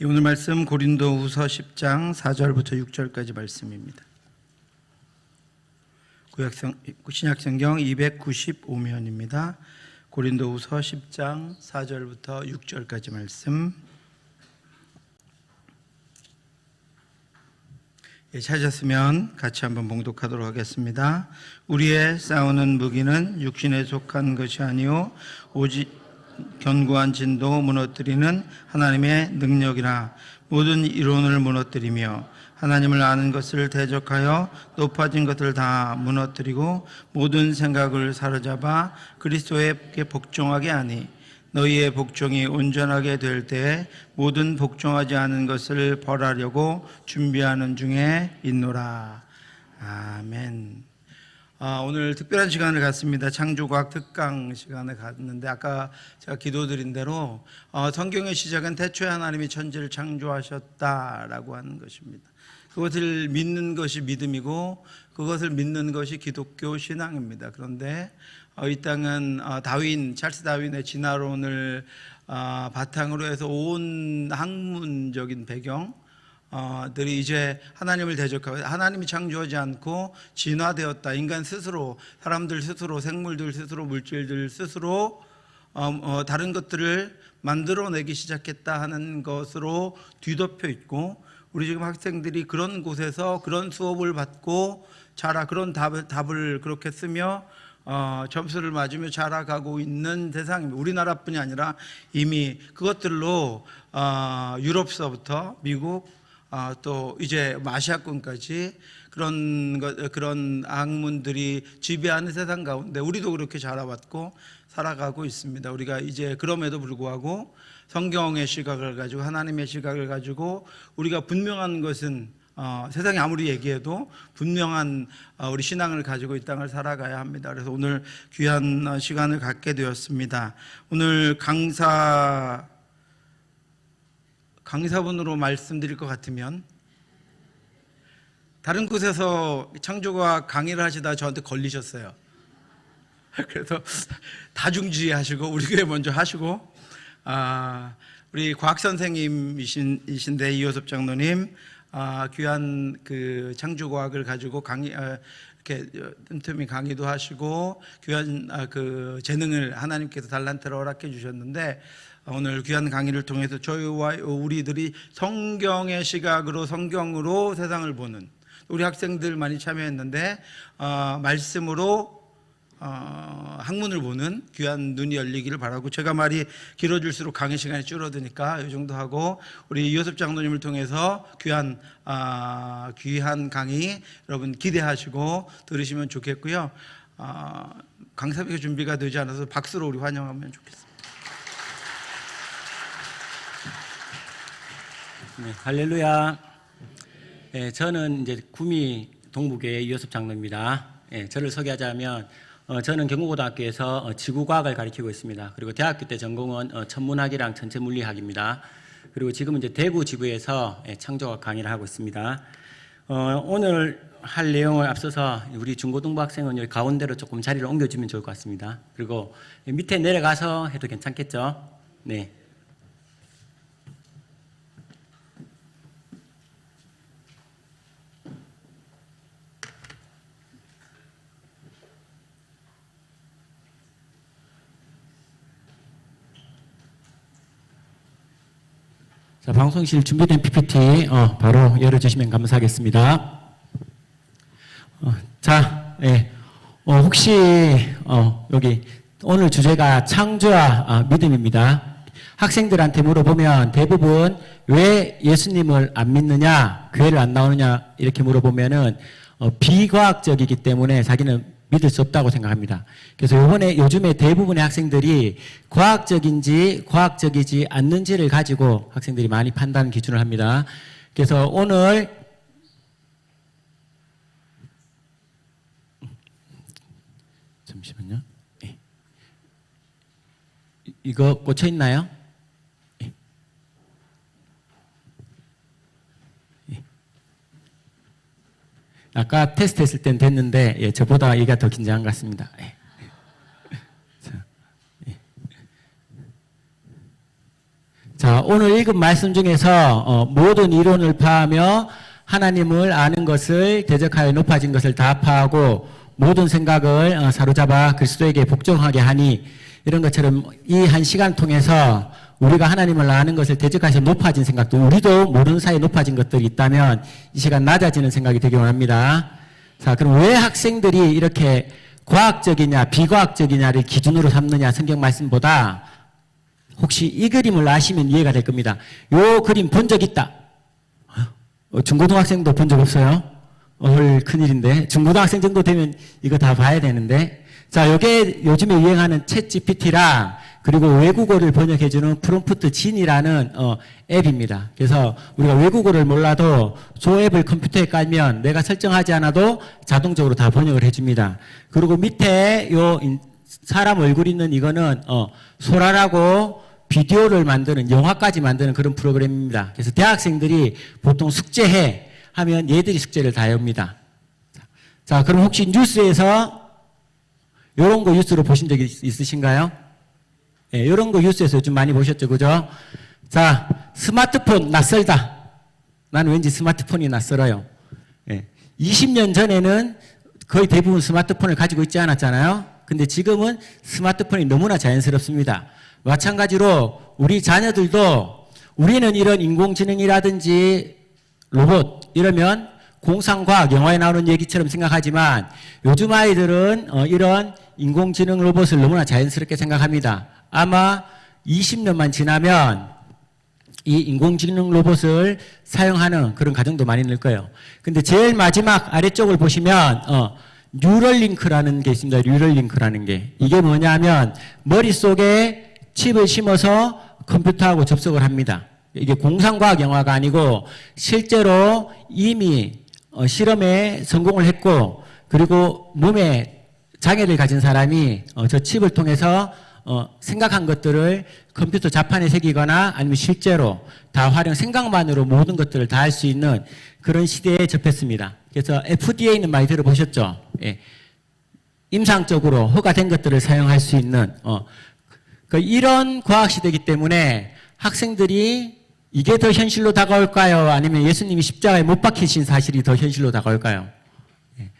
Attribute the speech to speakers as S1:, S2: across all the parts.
S1: 오늘 말씀 고린도후서 10장 4절부터 6절까지 말씀입니다. 신약성경 295면입니다. 고린도후서 10장 4절부터 6절까지 말씀. 찾았으면 같이 한번 봉독하도록 하겠습니다. 우리의 싸우는 무기는 육신에 속한 것이 아니요 오직 견고한 진도 무너뜨리는 하나님의 능력이나 모든 이론을 무너뜨리며 하나님을 아는 것을 대적하여 높아진 것을 다 무너뜨리고 모든 생각을 사로잡아 그리스도에게 복종하게 하니 너희의 복종이 온전하게 될 때에 모든 복종하지 않은 것을 벌하려고 준비하는 중에 있노라. 아멘. 오늘 특별한 시간을 갖습니다. 창조과학 특강 시간을 갖는데 아까 제가 기도드린 대로 성경의 시작은 태초에 하나님이 천지를 창조하셨다라고 하는 것입니다. 그것을 믿는 것이 믿음이고 그것을 믿는 것이 기독교 신앙입니다. 그런데 이 땅은 찰스 다윈의 진화론을 바탕으로 해서 온 학문적인 배경 들이 이제 하나님을 대적하고 하나님이 창조하지 않고 진화되었다. 인간 스스로, 사람들 스스로, 생물들 스스로, 물질들 스스로 다른 것들을 만들어내기 시작했다 하는 것으로 뒤덮여 있고, 우리 지금 학생들이 그런 곳에서 그런 수업을 받고 그런 답을 그렇게 쓰며 점수를 맞으며 자라가고 있는 세상입니다. 우리나라뿐이 아니라 이미 그것들로 유럽서부터 미국 또 이제 아시아권까지 그런 학문들이 지배하는 세상 가운데 우리도 그렇게 자라왔고 살아가고 있습니다. 우리가 이제 그럼에도 불구하고 성경의 시각을 가지고 하나님의 시각을 가지고 우리가 분명한 것은 세상이 아무리 얘기해도 분명한 우리 신앙을 가지고 이 땅을 살아가야 합니다. 그래서 오늘 귀한 시간을 갖게 되었습니다. 오늘 강사분으로 말씀드릴 것 같으면 다른 곳에서 창조과학 강의를 하시다가 저한테 걸리셨어요. 그래서 다중지휘하시고 우리 교회 먼저 하시고 우리 과학 선생님이신데 이효섭 장로님 귀한 그 창조과학을 가지고 이렇게 틈틈이 강의도 하시고 귀한 그 재능을 하나님께서 달란트로 허락해 주셨는데 오늘 귀한 강의를 통해서 저희와 우리들이 성경의 시각으로 성경으로 세상을 보는, 우리 학생들 많이 참여했는데 말씀으로 학문을 보는 귀한 눈이 열리기를 바라고, 제가 말이 길어질수록 강의 시간이 줄어드니까 이 정도 하고 우리 이효섭 장로님을 통해서 귀한 강의 여러분 기대하시고 들으시면 좋겠고요. 강사비가 준비가 되지 않아서 박수로 우리 환영하면 좋겠습니다.
S2: 네, 할렐루야. 저는 이제 구미 동부교회 이효섭 장로입니다. 저를 소개하자면 저는 경구고등학교에서 지구과학을 가르치고 있습니다. 그리고 대학교 때 전공은 천문학이랑 전체물리학입니다. 그리고 지금은 이제 대구 지구에서 창조과학 강의를 하고 있습니다. 오늘 할 내용을 앞서서 우리 중고등부 학생은 여기 가운데로 조금 자리를 옮겨주면 좋을 것 같습니다. 그리고 밑에 내려가서 해도 괜찮겠죠? 네. 자, 방송실 준비된 PPT 바로 열어주시면 감사하겠습니다. 혹시 여기 오늘 주제가 창조와 믿음입니다. 학생들한테 물어보면 대부분 왜 예수님을 안 믿느냐, 교회를 안 나오느냐 이렇게 물어보면은 비과학적이기 때문에 자기는 믿을 수 없다고 생각합니다. 그래서 요즘에 대부분의 학생들이 과학적인지 과학적이지 않는지를 가지고 학생들이 많이 판단 기준을 합니다. 그래서 오늘 잠시만요. 이거 꽂혀 있나요? 아까 테스트 했을 땐 됐는데 저보다 얘가 더 긴장한 것 같습니다. 자, 오늘 읽은 말씀 중에서 모든 이론을 파하며 하나님을 아는 것을 대적하여 높아진 것을 다 파하고 모든 생각을 사로잡아 그리스도에게 복종하게 하니, 이런 것처럼 이 한 시간 통해서 우리가 하나님을 아는 것을 대적해서 높아진 생각도, 우리도 모르는 사이에 높아진 것들이 있다면 이 시간 낮아지는 생각이 되기 원합니다. 자, 그럼 왜 학생들이 이렇게 과학적이냐 비과학적이냐를 기준으로 삼느냐, 성경 말씀보다. 혹시 이 그림을 아시면 이해가 될 겁니다. 요 그림 본 적 있다. 중고등학생도 본 적 없어요? 큰일인데. 중고등학생 정도 되면 이거 다 봐야 되는데. 자, 요게 요즘에 유행하는 챗 GPT랑 그리고 외국어를 번역해주는 프롬프트 진이라는 앱입니다. 그래서 우리가 외국어를 몰라도 저 앱을 컴퓨터에 깔면 내가 설정하지 않아도 자동적으로 다 번역을 해줍니다. 그리고 밑에 요 사람 얼굴 있는 이거는 소라라고 비디오를 만드는, 영화까지 만드는 그런 프로그램입니다. 그래서 대학생들이 보통 숙제해 하면 얘들이 숙제를 다 해옵니다. 자, 그럼 혹시 뉴스에서 이런 거 뉴스로 보신 적 있으신가요? 예, 이런 거 뉴스에서 요즘 많이 보셨죠, 그죠? 자, 스마트폰 낯설다. 나는 왠지 스마트폰이 낯설어요. 예, 20년 전에는 거의 대부분 스마트폰을 가지고 있지 않았잖아요. 근데 지금은 스마트폰이 너무나 자연스럽습니다. 마찬가지로 우리 자녀들도, 우리는 이런 인공지능이라든지 로봇 이러면 공상과학 영화에 나오는 얘기처럼 생각하지만 요즘 아이들은 이런 인공지능 로봇을 너무나 자연스럽게 생각합니다. 아마 20년만 지나면 이 인공지능 로봇을 사용하는 그런 가정도 많이 늘 거예요. 근데 제일 마지막 아래쪽을 보시면 뉴럴링크라는 게 있습니다. 뉴럴링크라는 게. 이게 뭐냐면 머릿속에 칩을 심어서 컴퓨터하고 접속을 합니다. 이게 공상과학 영화가 아니고 실제로 이미 실험에 성공을 했고, 그리고 몸에 장애를 가진 사람이 저 칩을 통해서 생각한 것들을 컴퓨터 자판에 새기거나 아니면 실제로 다 생각만으로 모든 것들을 다 할 수 있는 그런 시대에 접했습니다. 그래서 FDA는 많이 들어보셨죠? 예. 임상적으로 허가된 것들을 사용할 수 있는 이런 과학 시대이기 때문에 학생들이 이게 더 현실로 다가올까요? 아니면 예수님이 십자가에 못 박히신 사실이 더 현실로 다가올까요? 예.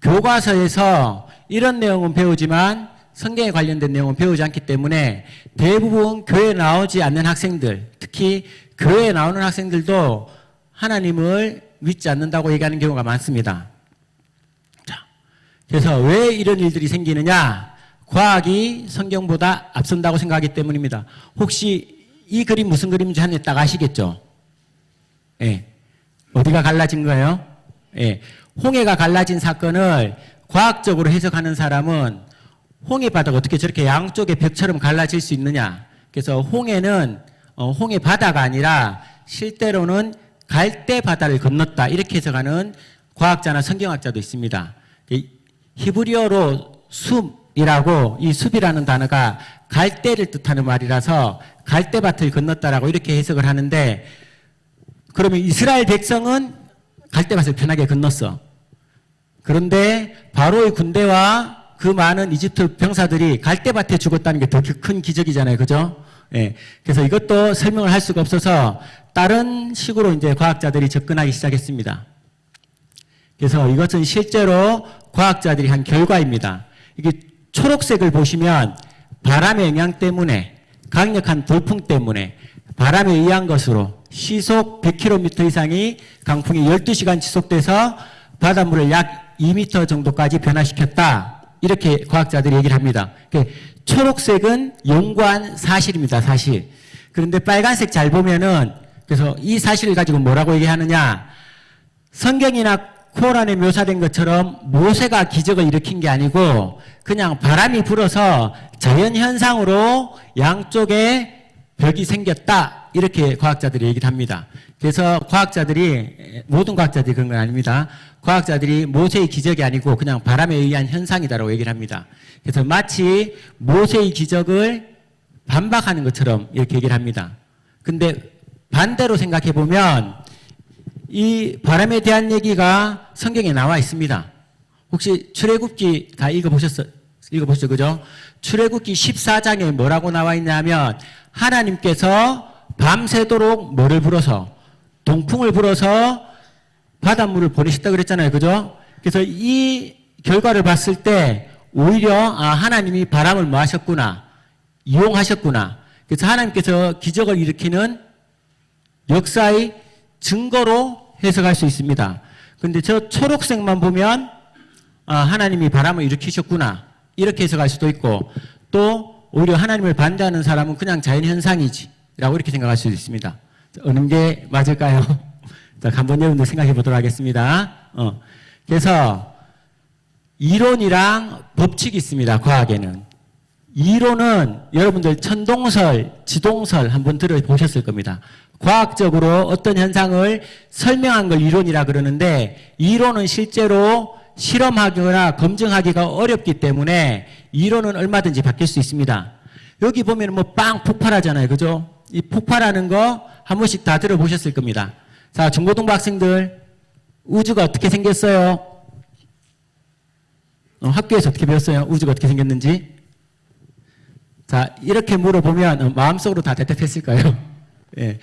S2: 교과서에서 이런 내용은 배우지만 성경에 관련된 내용은 배우지 않기 때문에 대부분 교회에 나오지 않는 학생들, 특히 교회에 나오는 학생들도 하나님을 믿지 않는다고 얘기하는 경우가 많습니다. 자, 그래서 왜 이런 일들이 생기느냐? 과학이 성경보다 앞선다고 생각하기 때문입니다. 혹시 이 그림 무슨 그림인지 한 번 딱 아시겠죠? 예. 어디가 갈라진 거예요? 예. 홍해가 갈라진 사건을 과학적으로 해석하는 사람은 홍해 바다가 어떻게 저렇게 양쪽에 벽처럼 갈라질 수 있느냐? 그래서 홍해는 홍해 바다가 아니라 실제로는 갈대 바다를 건넜다, 이렇게 해석하는 과학자나 성경학자도 있습니다. 히브리어로 숲이라고, 이 숲이라는 단어가 갈대를 뜻하는 말이라서 갈대밭을 건넜다라고 이렇게 해석을 하는데, 그러면 이스라엘 백성은 갈대밭을 편하게 건넜어. 그런데 바로의 군대와 그 많은 이집트 병사들이 갈대밭에 죽었다는 게 더 큰 기적이잖아요, 그죠? 예. 그래서 이것도 설명을 할 수가 없어서 다른 식으로 이제 과학자들이 접근하기 시작했습니다. 그래서 이것은 실제로 과학자들이 한 결과입니다. 이게 초록색을 보시면 바람의 영향 때문에, 강력한 돌풍 때문에 바람에 의한 것으로 시속 100km 이상이 강풍이 12시간 지속돼서 바닷물을 약 2m 정도까지 변화시켰다, 이렇게 과학자들이 얘기를 합니다. 초록색은 연구한 사실입니다, 사실. 그런데 빨간색 잘 보면은, 그래서 이 사실을 가지고 뭐라고 얘기하느냐? 성경이나 코란에 묘사된 것처럼 모세가 기적을 일으킨 게 아니고 그냥 바람이 불어서 자연현상으로 양쪽에 벽이 생겼다, 이렇게 과학자들이 얘기를 합니다. 그래서 과학자들이, 모든 과학자들이 그런 건 아닙니다. 과학자들이 모세의 기적이 아니고 그냥 바람에 의한 현상이다라고 얘기를 합니다. 그래서 마치 모세의 기적을 반박하는 것처럼 이렇게 얘기를 합니다. 근데 반대로 생각해 보면 이 바람에 대한 얘기가 성경에 나와 있습니다. 혹시 출애굽기 다 읽어보셨죠, 그죠? 출애굽기 14장에 뭐라고 나와 있냐면 하나님께서 밤새도록 뭐를 불어서 동풍을 불어서 바닷물을 보내셨다 그랬잖아요. 그죠? 그래서 이 결과를 봤을 때 오히려 하나님이 바람을 뭐 하셨구나. 이용하셨구나. 그래서 하나님께서 기적을 일으키는 역사의 증거로 해석할 수 있습니다. 그런데 저 초록색만 보면 하나님이 바람을 일으키셨구나. 이렇게 해석할 수도 있고 또 오히려 하나님을 반대하는 사람은 그냥 자연현상이지 라고 이렇게 생각할 수도 있습니다. 어느 게 맞을까요? 자, 한번 여러분들 생각해 보도록 하겠습니다. 그래서 이론이랑 법칙이 있습니다. 과학에는. 이론은 여러분들 천동설, 지동설 한번 들어보셨을 겁니다. 과학적으로 어떤 현상을 설명한 걸 이론이라 그러는데 이론은 실제로 실험하거나 검증하기가 어렵기 때문에 이론은 얼마든지 바뀔 수 있습니다. 여기 보면 뭐 빵 폭발하잖아요. 그죠? 이 폭발하는 거 한 번씩 다 들어보셨을 겁니다. 자, 중고등부 학생들, 우주가 어떻게 생겼어요? 학교에서 어떻게 배웠어요? 우주가 어떻게 생겼는지? 자, 이렇게 물어보면 마음속으로 다 대답했을까요? 예.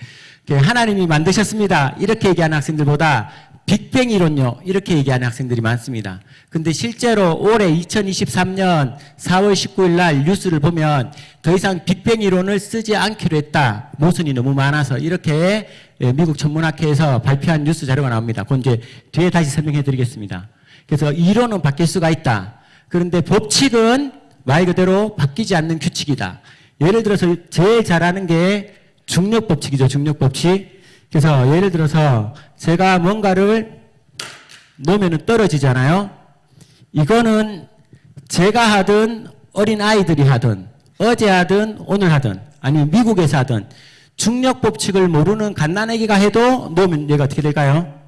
S2: 하나님이 만드셨습니다. 이렇게 얘기하는 학생들보다 빅뱅 이론요. 이렇게 얘기하는 학생들이 많습니다. 근데 실제로 올해 2023년 4월 19일 날 뉴스를 보면 더 이상 빅뱅 이론을 쓰지 않기로 했다. 모순이 너무 많아서 이렇게 미국 천문학회에서 발표한 뉴스 자료가 나옵니다. 그건 이제 뒤에 다시 설명해 드리겠습니다. 그래서 이론은 바뀔 수가 있다. 그런데 법칙은 말 그대로 바뀌지 않는 규칙이다. 예를 들어서 제일 잘하는 게 중력 법칙이죠. 중력 법칙. 그래서 예를 들어서 제가 뭔가를 놓으면 떨어지잖아요. 이거는 제가 하든 어린 아이들이 하든 어제 하든 오늘 하든 아니면 미국에서 하든 중력 법칙을 모르는 갓난아기가 해도 놓으면 얘가 어떻게 될까요?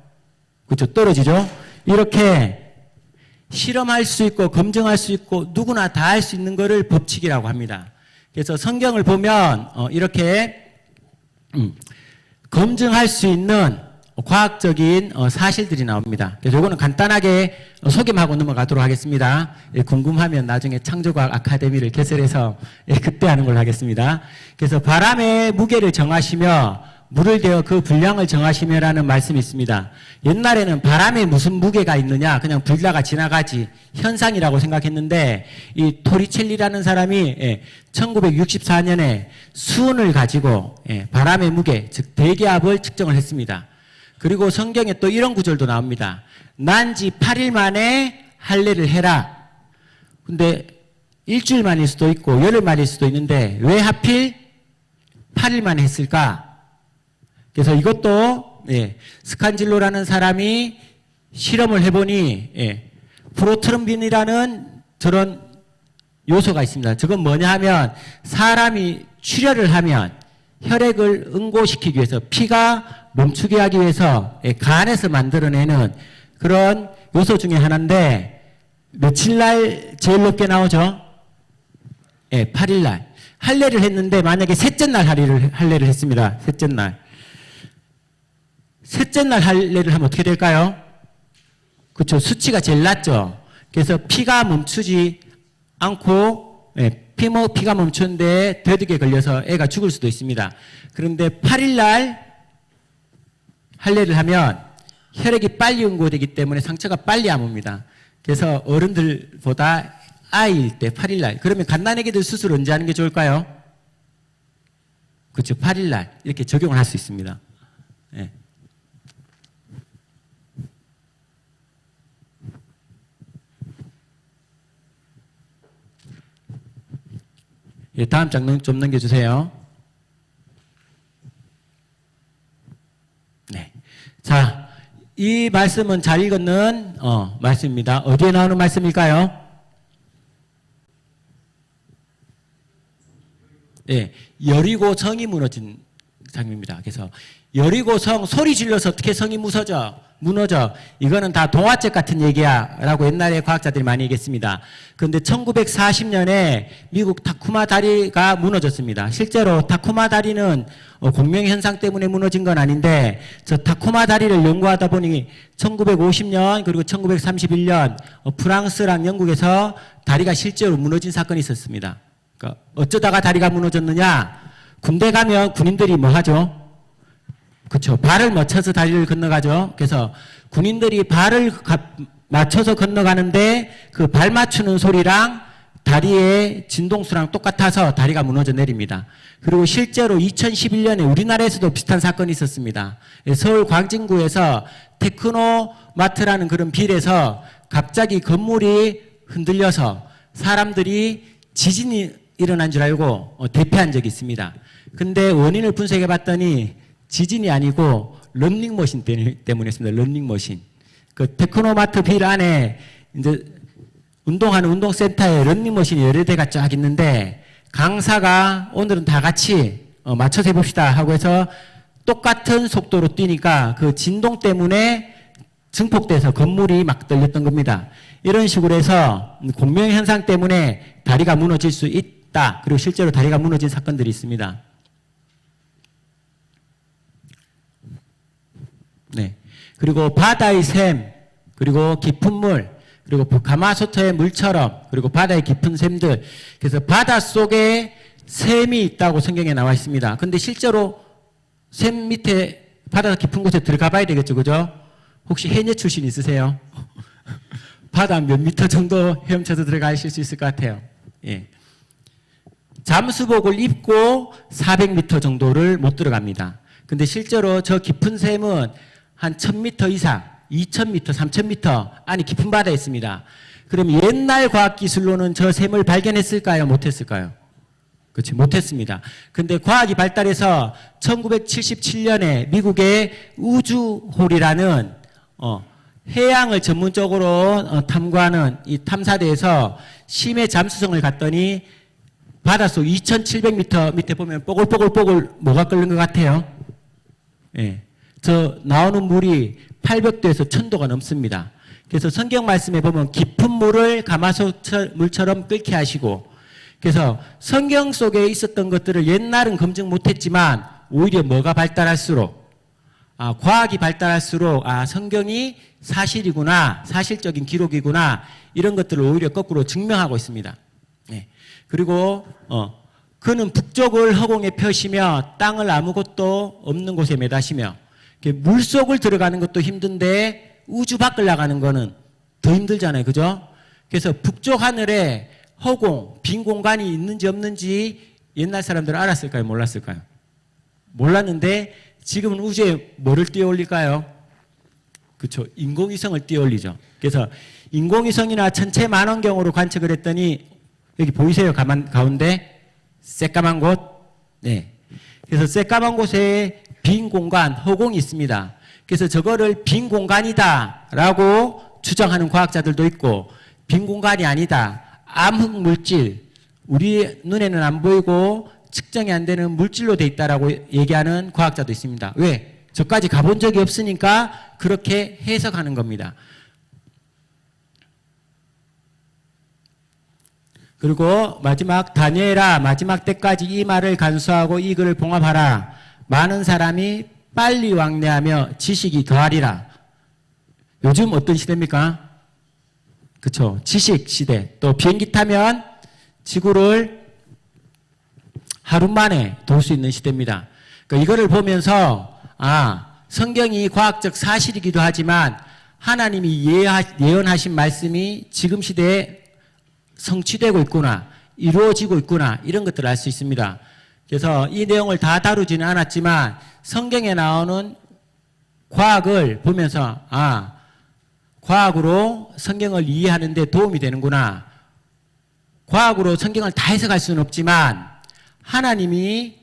S2: 그렇죠. 떨어지죠. 이렇게 실험할 수 있고 검증할 수 있고 누구나 다 할 수 있는 거를 법칙이라고 합니다. 그래서 성경을 보면 이렇게 검증할 수 있는 과학적인 사실들이 나옵니다. 그래서 이거는 간단하게 소개하고 넘어가도록 하겠습니다. 궁금하면 나중에 창조과학 아카데미를 개설해서 그때 하는 걸로 하겠습니다. 그래서 바람의 무게를 정하시며 물을 대어 그 분량을 정하시며라는 말씀이 있습니다. 옛날에는 바람에 무슨 무게가 있느냐 그냥 불다가 지나가지 현상이라고 생각했는데 이 토리첼리라는 사람이 1964년에 수은을 가지고 바람의 무게 즉 대기압을 측정을 했습니다. 그리고 성경에 또 이런 구절도 나옵니다. 난지 8일 만에 할례를 해라. 근데 일주일 만일 수도 있고 열흘 만일 수도 있는데 왜 하필 8일 만에 했을까? 그래서 이것도 스칸질로라는 사람이 실험을 해보니 프로트롬빈이라는 저런 요소가 있습니다. 저건 뭐냐 하면 사람이 출혈을 하면 혈액을 응고시키기 위해서 피가 멈추게 하기 위해서 간에서 만들어내는 그런 요소 중에 하나인데 며칠 날 제일 높게 나오죠? 8일 날. 할례를 했는데 만약에 셋째 날 할례를 했습니다. 셋째 날. 셋째 날 할례를 하면 어떻게 될까요? 그렇죠. 수치가 제일 낮죠. 그래서 피가 멈추지 않고 피가 멈추는데 되득에 걸려서 애가 죽을 수도 있습니다. 그런데 8일 날 할례를 하면 혈액이 빨리 응고되기 때문에 상처가 빨리 아뭅니다. 그래서 어른들보다 아이일 때 8일 날. 그러면 갓난아기들 수술 언제 하는 게 좋을까요? 그렇죠. 8일 날 이렇게 적용을 할 수 있습니다. 다음 장 좀 넘겨주세요. 네. 자, 이 말씀은 잘 읽었는 말씀입니다. 어디에 나오는 말씀일까요? 여리고 성이 무너진 장면입니다. 그래서 여리고 성 소리 질러서 어떻게 성이 무너져. 이거는 다 동화책 같은 얘기야 라고 옛날에 과학자들이 많이 얘기했습니다. 그런데 1940년에 미국 타쿠마 다리가 무너졌습니다. 실제로 타쿠마 다리는 공명현상 때문에 무너진 건 아닌데 저 타쿠마 다리를 연구하다 보니 1950년 그리고 1931년 프랑스랑 영국에서 다리가 실제로 무너진 사건이 있었습니다. 그러니까 어쩌다가 다리가 무너졌느냐? 군대 가면 군인들이 뭐 하죠? 그렇죠. 발을 맞춰서 다리를 건너가죠. 그래서 군인들이 발을 맞춰서 건너가는데 그 발 맞추는 소리랑 다리의 진동수랑 똑같아서 다리가 무너져 내립니다. 그리고 실제로 2011년에 우리나라에서도 비슷한 사건이 있었습니다. 서울 광진구에서 테크노마트라는 그런 빌에서 갑자기 건물이 흔들려서 사람들이 지진이 일어난 줄 알고 대피한 적이 있습니다. 근데 원인을 분석해 봤더니 지진이 아니고 런닝머신 때문이었습니다. 런닝머신. 그 테크노마트 빌 안에 이제 운동하는 운동센터에 런닝머신이 여러 대가 쫙 있는데 강사가 오늘은 다 같이 맞춰서 해봅시다 하고 해서 똑같은 속도로 뛰니까 그 진동 때문에 증폭돼서 건물이 막 떨렸던 겁니다. 이런 식으로 해서 공명현상 때문에 다리가 무너질 수 있다. 그리고 실제로 다리가 무너진 사건들이 있습니다. 네. 그리고 바다의 샘, 그리고 깊은 물, 그리고 가마솥의 물처럼, 그리고 바다의 깊은 샘들. 그래서 바다 속에 샘이 있다고 성경에 나와 있습니다. 근데 실제로 샘 밑에 바다 깊은 곳에 들어가 봐야 되겠죠, 그죠? 혹시 해녀 출신 있으세요? 바다 몇 미터 정도 헤엄쳐서 들어가실 수 있을 것 같아요. 예. 잠수복을 입고 400m 정도를 못 들어갑니다. 근데 실제로 저 깊은 샘은 한 1000m 이상, 2000m, 3000m 안에 깊은 바다에 있습니다. 그럼 옛날 과학기술로는 저 샘을 발견했을까요? 못했을까요? 그렇지, 못했습니다. 근데 과학이 발달해서 1977년에 미국의 우주홀이라는 해양을 전문적으로 탐구하는 이 탐사대에서 심해 잠수성을 갔더니 바닷속 2700m 밑에 보면 뽀글뽀글 뭐가 끓는 것 같아요? 예. 저 나오는 물이 800도에서 1000도가 넘습니다. 그래서 성경 말씀에 보면 깊은 물을 가마솥물처럼 끓게 하시고, 그래서 성경 속에 있었던 것들을 옛날은 검증 못했지만 오히려 뭐가 발달할수록 과학이 발달할수록 성경이 사실이구나, 사실적인 기록이구나, 이런 것들을 오히려 거꾸로 증명하고 있습니다. 네. 그리고 그는 북쪽을 허공에 펴시며 땅을 아무것도 없는 곳에 매다시며, 물속을 들어가는 것도 힘든데 우주 밖을 나가는 거는 더 힘들잖아요, 그죠? 그래서 북쪽 하늘에 허공, 빈 공간이 있는지 없는지 옛날 사람들은 알았을까요, 몰랐을까요? 몰랐는데 지금은 우주에 뭐를 띄워 올릴까요? 그렇죠. 인공위성을 띄워 올리죠. 그래서 인공위성이나 천체 만원경으로 관측을 했더니 여기 보이세요? 가운데 새까만 곳. 네. 그래서 새까만 곳에 빈 공간, 허공이 있습니다. 그래서 저거를 빈 공간이다라고 주장하는 과학자들도 있고, 빈 공간이 아니다, 암흑 물질, 우리 눈에는 안 보이고 측정이 안 되는 물질로 돼 있다라고 얘기하는 과학자도 있습니다. 왜? 저까지 가본 적이 없으니까 그렇게 해석하는 겁니다. 그리고 마지막 다니엘아, 마지막 때까지 이 말을 간수하고 이 글을 봉합하라. 많은 사람이 빨리 왕래하며 지식이 더하리라. 요즘 어떤 시대입니까? 그렇죠. 지식 시대. 또 비행기 타면 지구를 하루 만에 돌 수 있는 시대입니다. 그러니까 이거를 보면서 성경이 과학적 사실이기도 하지만 하나님이 예언하신 말씀이 지금 시대에 성취되고 있구나, 이루어지고 있구나, 이런 것들을 알 수 있습니다. 그래서 이 내용을 다 다루지는 않았지만 성경에 나오는 과학을 보면서 과학으로 성경을 이해하는 데 도움이 되는구나. 과학으로 성경을 다 해석할 수는 없지만 하나님이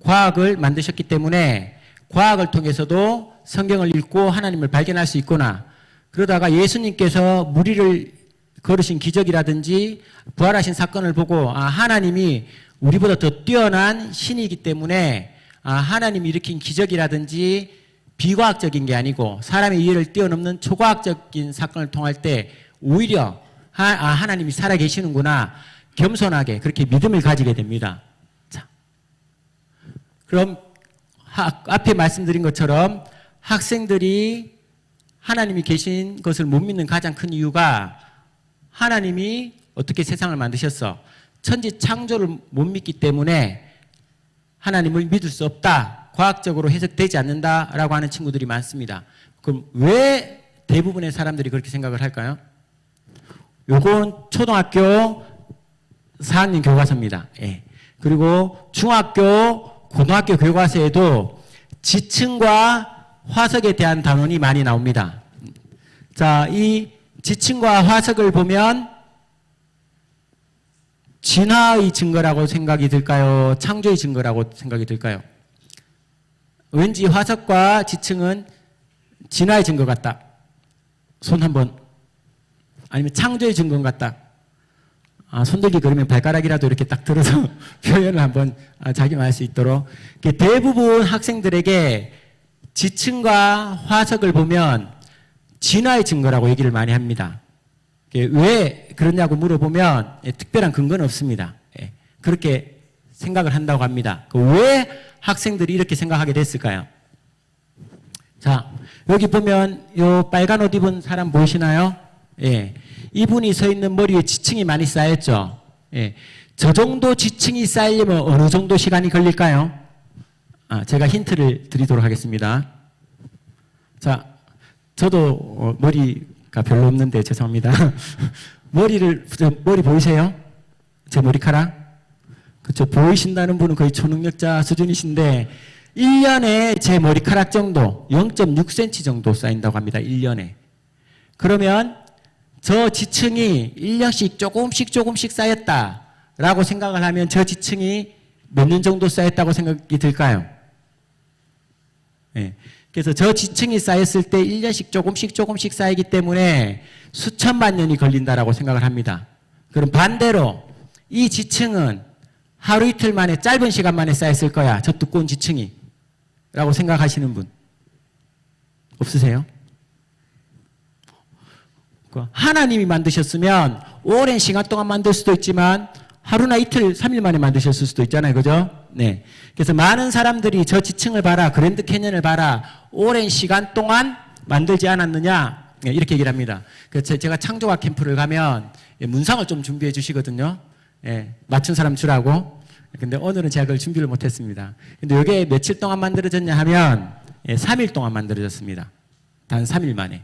S2: 과학을 만드셨기 때문에 과학을 통해서도 성경을 읽고 하나님을 발견할 수 있구나. 그러다가 예수님께서 무리를 걸으신 기적이라든지 부활하신 사건을 보고 하나님이 우리보다 더 뛰어난 신이기 때문에 하나님이 일으킨 기적이라든지 비과학적인 게 아니고 사람의 이해를 뛰어넘는 초과학적인 사건을 통할 때 오히려 하나님이 살아계시는구나, 겸손하게 그렇게 믿음을 가지게 됩니다. 자, 그럼 앞에 말씀드린 것처럼 학생들이 하나님이 계신 것을 못 믿는 가장 큰 이유가 하나님이 어떻게 세상을 만드셨어? 천지 창조를 못 믿기 때문에 하나님을 믿을 수 없다, 과학적으로 해석되지 않는다라고 하는 친구들이 많습니다. 그럼 왜 대부분의 사람들이 그렇게 생각을 할까요? 요건 초등학교 4학년 교과서입니다. 예. 그리고 중학교, 고등학교 교과서에도 지층과 화석에 대한 단원이 많이 나옵니다. 자, 이 지층과 화석을 보면 진화의 증거라고 생각이 들까요? 창조의 증거라고 생각이 들까요? 왠지 화석과 지층은 진화의 증거 같다. 손 한번. 아니면 창조의 증거 같다. 손들기 그러면 발가락이라도 이렇게 딱 들어서 표현을 한번 자기만 할 수 있도록. 대부분 학생들에게 지층과 화석을 보면 진화의 증거라고 얘기를 많이 합니다. 왜 그러냐고 물어보면 특별한 근거는 없습니다. 그렇게 생각을 한다고 합니다. 왜 학생들이 이렇게 생각하게 됐을까요? 자, 여기 보면 요 빨간 옷 입은 사람 보이시나요? 예. 이분이 서 있는 머리에 지층이 많이 쌓였죠. 예. 저 정도 지층이 쌓이려면 어느 정도 시간이 걸릴까요? 제가 힌트를 드리도록 하겠습니다. 자, 저도 머리가 별로 없는데 죄송합니다. 머리 보이세요? 제 머리카락? 그렇죠. 보이신다는 분은 거의 초능력자 수준이신데 1년에 제 머리카락 정도 0.6cm 정도 쌓인다고 합니다. 1년에. 그러면 저 지층이 1년씩 조금씩 쌓였다라고 생각을 하면 저 지층이 몇 년 정도 쌓였다고 생각이 들까요? 네. 그래서 저 지층이 쌓였을 때 1년씩 조금씩 쌓이기 때문에 수천만 년이 걸린다라고 생각을 합니다. 그럼 반대로 이 지층은 하루 이틀 만에 짧은 시간 만에 쌓였을 거야. 저 두꺼운 지층이. 라고 생각하시는 분 없으세요? 하나님이 만드셨으면 오랜 시간 동안 만들 수도 있지만 하루나 이틀, 3일 만에 만드셨을 수도 있잖아요. 그죠? 네. 그래서 많은 사람들이 저 지층을 봐라, 그랜드 캐년을 봐라, 오랜 시간 동안 만들지 않았느냐, 네, 이렇게 얘기를 합니다. 그래서 제가 창조학 캠프를 가면 문상을 좀 준비해 주시거든요. 네, 맞춘 사람 주라고. 근데 오늘은 제가 그걸 준비를 못했습니다. 근데 이게 며칠 동안 만들어졌냐 하면 3일 동안 만들어졌습니다. 단 3일 만에.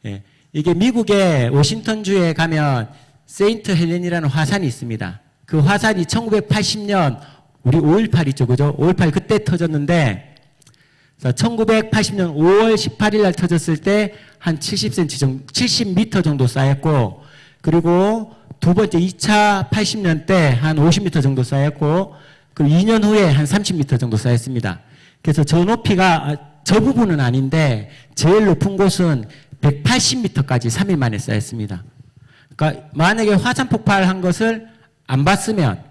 S2: 예. 이게 미국의 워싱턴주에 가면 세인트 헬렌이라는 화산이 있습니다. 그 화산이 1980년 우리 5.18 있죠, 그죠? 5.18 그때 터졌는데 1980년 5월 18일 날 터졌을 때 한 70cm 정도, 70m 정도 쌓였고, 그리고 두 번째 2차 80년 때 한 50m 정도 쌓였고, 그리고 2년 후에 한 30m 정도 쌓였습니다. 그래서 저 높이가 저 부분은 아닌데 제일 높은 곳은 180m까지 3일 만에 쌓였습니다. 그러니까 만약에 화산 폭발한 것을 안 봤으면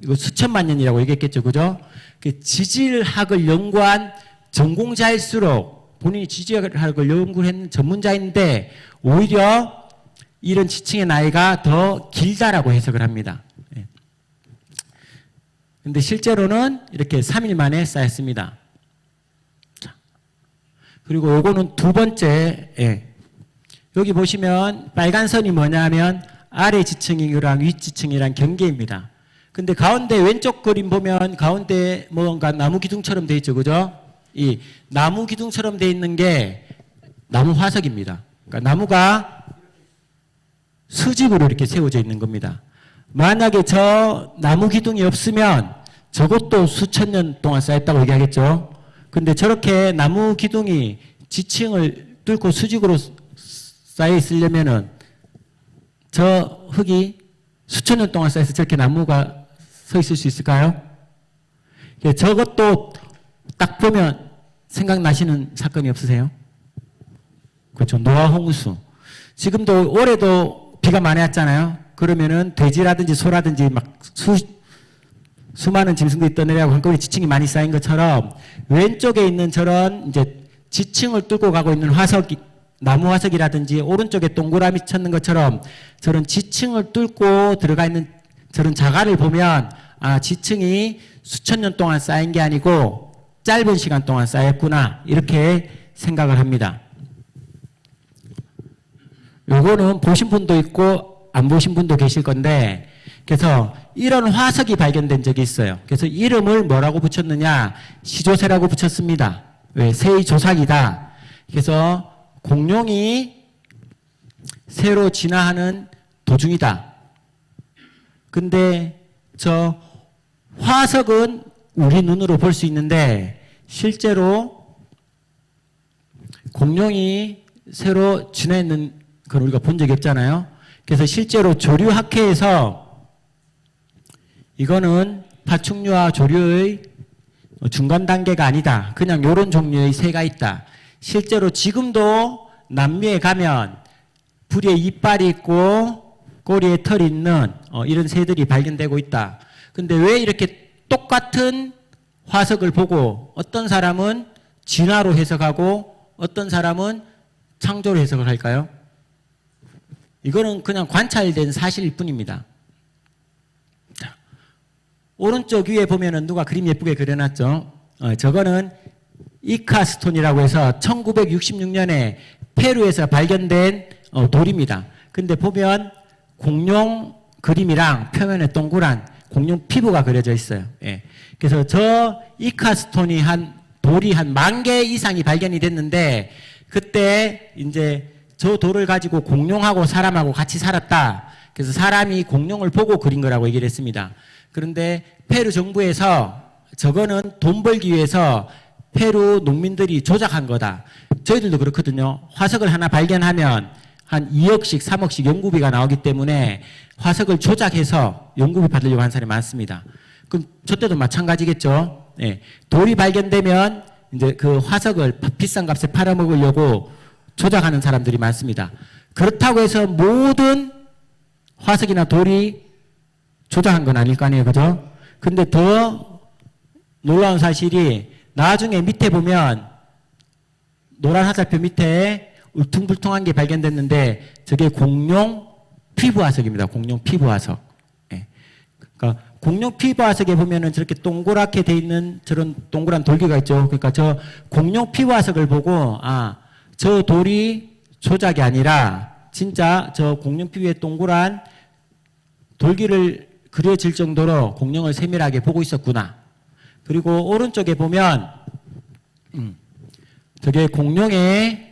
S2: 이거 수천만 년이라고 얘기했겠죠, 그죠? 지질학을 연구한 전공자일수록 본인이 지질학을 연구했는 전문자인데 오히려 이런 지층의 나이가 더 길다라고 해석을 합니다. 그런데 실제로는 이렇게 3일 만에 쌓였습니다. 자, 그리고 요거는 두 번째, 여기 보시면 빨간 선이 뭐냐면 아래 지층이랑 위 지층이랑 경계입니다. 근데 가운데 왼쪽 그림 보면 가운데 뭔가 나무 기둥처럼 돼 있죠, 그죠? 이 나무 기둥처럼 돼 있는 게 나무 화석입니다. 그러니까 나무가 수직으로 이렇게 세워져 있는 겁니다. 만약에 저 나무 기둥이 없으면 저것도 수천 년 동안 쌓였다고 얘기하겠죠. 근데 저렇게 나무 기둥이 지층을 뚫고 수직으로 쌓여 있으려면은 저 흙이 수천 년 동안 쌓여서 저렇게 나무가 서 있을 수 있을까요? 저것도 딱 보면 생각나시는 사건이 없으세요? 그렇죠. 노아 홍수. 지금도 올해도 비가 많이 왔잖아요. 그러면은 돼지라든지 소라든지 막 수많은 짐승들이 떠내려가고 한꺼번에 지층이 많이 쌓인 것처럼 왼쪽에 있는 저런 이제 지층을 뚫고 가고 있는 화석이, 나무 화석이라든지 오른쪽에 동그라미 찾는 것처럼 저런 지층을 뚫고 들어가 있는 저런 자갈을 보면 지층이 수천 년 동안 쌓인 게 아니고 짧은 시간 동안 쌓였구나, 이렇게 생각을 합니다. 요거는 보신 분도 있고 안 보신 분도 계실 건데, 그래서 이런 화석이 발견된 적이 있어요. 그래서 이름을 뭐라고 붙였느냐? 시조새라고 붙였습니다. 왜? 새의 조상이다. 그래서 공룡이 새로 진화하는 도중이다. 근데 저 화석은 우리 눈으로 볼 수 있는데 실제로 공룡이 새로 진화했는 걸 우리가 본 적이 없잖아요. 그래서 실제로 조류학회에서 이거는 파충류와 조류의 중간 단계가 아니다. 그냥 이런 종류의 새가 있다. 실제로 지금도 남미에 가면 부리에 이빨이 있고 꼬리에 털이 있는 이런 새들이 발견되고 있다. 근데 왜 이렇게 똑같은 화석을 보고 어떤 사람은 진화로 해석하고 어떤 사람은 창조로 해석을 할까요? 이거는 그냥 관찰된 사실일 뿐입니다. 자, 오른쪽 위에 보면은 누가 그림 예쁘게 그려놨죠? 저거는 이카스톤이라고 해서 1966년에 페루에서 발견된 돌입니다. 근데 보면 공룡 그림이랑 표면에 동그란 공룡 피부가 그려져 있어요. 예. 그래서 저 이카스톤이 돌이 한 10,000개 이상이 발견이 됐는데 그때 이제 저 돌을 가지고 공룡하고 사람하고 같이 살았다. 그래서 사람이 공룡을 보고 그린 거라고 얘기를 했습니다. 그런데 페루 정부에서 저거는 돈 벌기 위해서 페루 농민들이 조작한 거다. 저희들도 그렇거든요. 화석을 하나 발견하면 한 2억씩, 3억씩 연구비가 나오기 때문에 화석을 조작해서 연구비 받으려고 하는 사람이 많습니다. 그럼 저 때도 마찬가지겠죠. 예. 돌이 발견되면 이제 그 화석을 비싼 값에 팔아먹으려고 조작하는 사람들이 많습니다. 그렇다고 해서 모든 화석이나 돌이 조작한 건 아닐 거 아니에요. 그죠? 근데 더 놀라운 사실이 나중에 밑에 보면 노란 화살표 밑에 울퉁불퉁한 게 발견됐는데 저게 공룡 피부 화석입니다. 공룡 피부 화석. 예. 그러니까 공룡 피부 화석에 보면은 저렇게 동그랗게 돼 있는 저런 동그란 돌기가 있죠. 그러니까 저 공룡 피부 화석을 보고 저 돌이 조작이 아니라 진짜 저 공룡 피부에 동그란 돌기를 그려질 정도로 공룡을 세밀하게 보고 있었구나. 그리고 오른쪽에 보면 저게 공룡의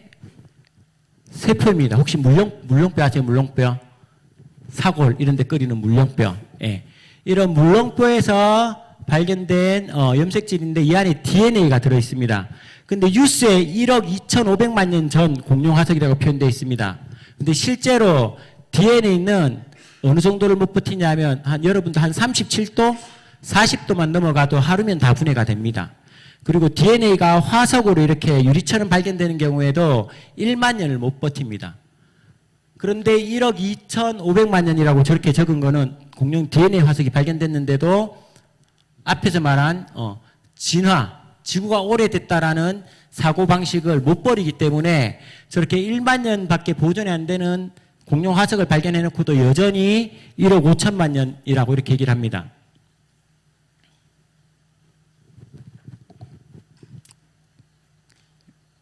S2: 세포입니다. 혹시 물렁뼈 아세요? 물렁뼈? 사골 이런 데 끓이는 물렁뼈. 예. 이런 물렁뼈에서 발견된 염색질인데 이 안에 DNA가 들어 있습니다. 근데 뉴스에 1억 2,500만 년 전 공룡 화석이라고 표현되어 있습니다. 근데 실제로 DNA는 어느 정도를 못 버티냐면 여러분도 한 37도, 40도만 넘어가도 하루면 다 분해가 됩니다. 그리고 DNA가 화석으로 이렇게 유리처럼 발견되는 경우에도 1만 년을 못 버팁니다. 그런데 1억 2,500만 년이라고 저렇게 적은 거는 공룡 DNA 화석이 발견됐는데도 앞에서 말한 진화, 지구가 오래됐다라는 사고방식을 못 버리기 때문에 저렇게 1만 년밖에 보존이 안 되는 공룡 화석을 발견해놓고도 여전히 1억 5천만 년이라고 이렇게 얘기를 합니다.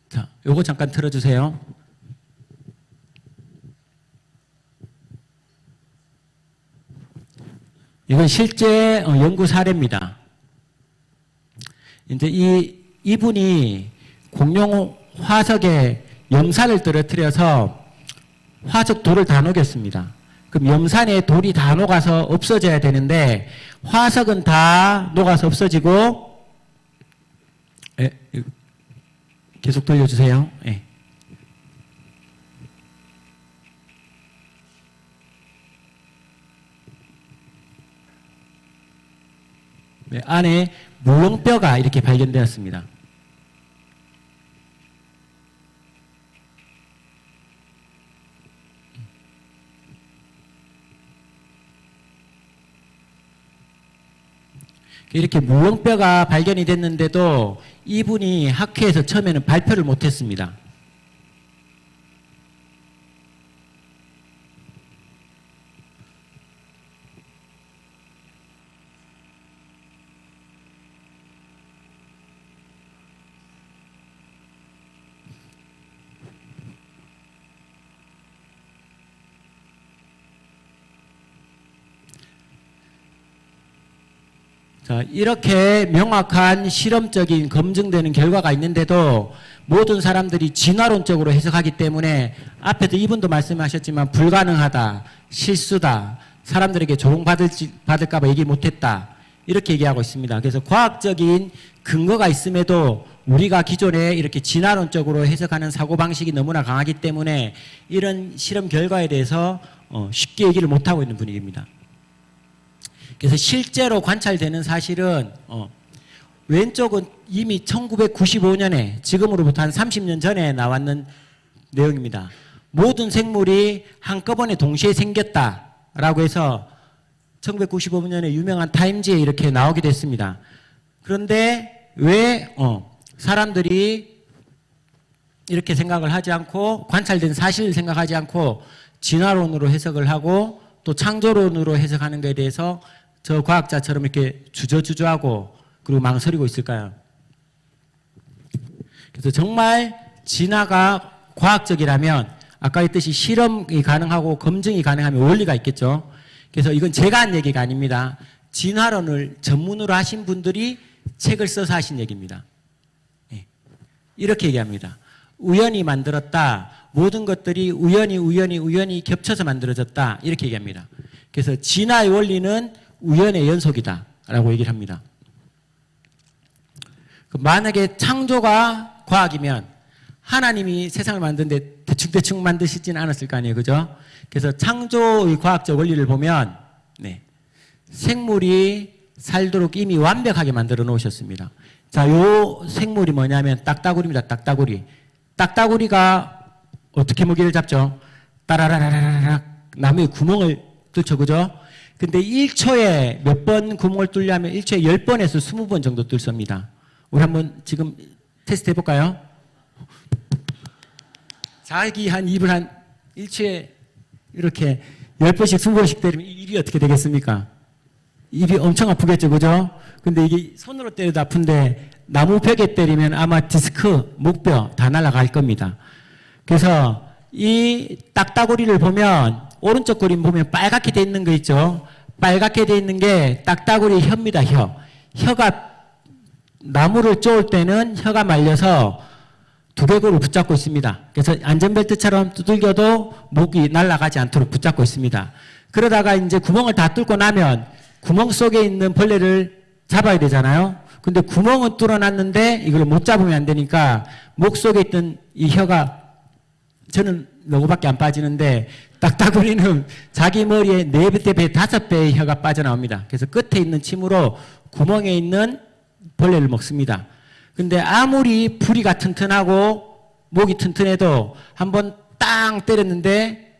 S2: 자, 요거 잠깐 틀어주세요. 이건 실제 연구 사례입니다. 이제 이분이 공룡 화석에 염산을 떨어뜨려서 화석 돌을 다 녹였습니다. 그럼 염산에 돌이 다 녹아서 없어져야 되는데 화석은 다 녹아서 없어지고 계속 돌려주세요. 네. 네, 안에 물렁뼈가 이렇게 발견되었습니다. 이렇게 물렁뼈가 발견이 됐는데도 이분이 학회에서 처음에는 발표를 못했습니다. 자, 이렇게 명확한 실험적인 검증되는 결과가 있는데도 모든 사람들이 진화론적으로 해석하기 때문에 앞에도 이분도 말씀하셨지만 불가능하다, 실수다, 사람들에게 조롱받을까봐 얘기 못했다 이렇게 얘기하고 있습니다. 그래서 과학적인 근거가 있음에도 우리가 기존에 이렇게 진화론적으로 해석하는 사고방식이 너무나 강하기 때문에 이런 실험 결과에 대해서 쉽게 얘기를 못하고 있는 분위기입니다. 그래서 실제로 관찰되는 사실은 왼쪽은 이미 1995년에 지금으로부터 한 30년 전에 나왔는 내용입니다. 모든 생물이 한꺼번에 동시에 생겼다라고 해서 1995년에 유명한 타임지에 이렇게 나오게 됐습니다. 그런데 왜 사람들이 이렇게 생각을 하지 않고 관찰된 사실을 생각하지 않고 진화론으로 해석을 하고 또 창조론으로 해석하는 것에 대해서 저 과학자처럼 이렇게 주저주저하고 그리고 망설이고 있을까요? 그래서 정말 진화가 과학적이라면 아까 했듯이 실험이 가능하고 검증이 가능하면 원리가 있겠죠. 그래서 이건 제가 한 얘기가 아닙니다. 진화론을 전문으로 하신 분들이 책을 써서 하신 얘기입니다. 이렇게 얘기합니다. 우연히 만들었다. 모든 것들이 우연히 겹쳐서 만들어졌다. 이렇게 얘기합니다. 그래서 진화의 원리는 우연의 연속이다. 라고 얘기를 합니다. 만약에 창조가 과학이면 하나님이 세상을 만드는데 대충 만드시지는 않았을 거 아니에요. 그죠? 그래서 창조의 과학적 원리를 보면 생물이 살도록 이미 완벽하게 만들어 놓으셨습니다. 자, 요 생물이 뭐냐면 딱따구리입니다. 딱따구리. 딱따구리가 어떻게 먹이를 잡죠? 따라라라라락 나무에 구멍을 뚫죠. 그죠? 근데 1초에 몇 번 구멍을 뚫냐면 1초에 10번에서 20번 정도 뚫습니다. 우리 한번 지금 테스트 해볼까요? 자기 한 입을 한 1초에 이렇게 10번씩 20번씩 때리면 입이 어떻게 되겠습니까? 입이 엄청 아프겠죠. 그죠? 근데 이게 손으로 때려도 아픈데 나무 벽에 때리면 아마 디스크, 목뼈 다 날아갈 겁니다. 그래서 이 딱따구리를 보면 오른쪽 그림 보면 빨갛게 돼 있는 거 있죠. 빨갛게 돼 있는 게 딱따구리 혀입니다. 혀가 나무를 쪼을 때는 혀가 말려서 두개골을 붙잡고 있습니다. 그래서 안전벨트처럼 두들겨도 목이 날아가지 않도록 붙잡고 있습니다. 그러다가 이제 구멍을 다 뚫고 나면 구멍 속에 있는 벌레를 잡아야 되잖아요. 근데 구멍은 뚫어놨는데 이걸 못 잡으면 안 되니까 목 속에 있던 이 혀가 저는 너구밖에 안 빠지는데 딱따구리는 자기 머리에 4배, 5배의 혀가 빠져나옵니다. 그래서 끝에 있는 침으로 구멍에 있는 벌레를 먹습니다. 근데 아무리 부리가 튼튼하고 목이 튼튼해도 한번 땅 때렸는데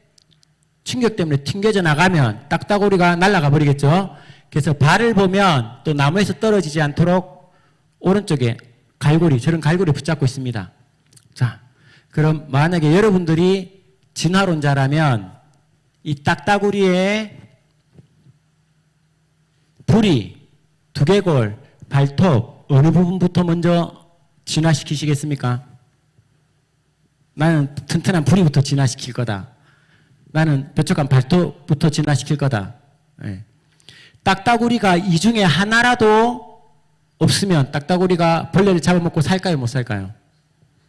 S2: 충격 때문에 튕겨져 나가면 딱따구리가 날아가 버리겠죠. 그래서 발을 보면 또 나무에서 떨어지지 않도록 오른쪽에 갈고리, 저런 갈고리 붙잡고 있습니다. 자, 그럼 만약에 여러분들이 진화론자라면 이 딱따구리의 부리, 두개골, 발톱 어느 부분부터 먼저 진화시키시겠습니까? 나는 튼튼한 부리부터 진화시킬 거다. 나는 뾰족한 발톱부터 진화시킬 거다. 네. 딱따구리가 이 중에 하나라도 없으면 딱따구리가 벌레를 잡아먹고 살까요? 못 살까요?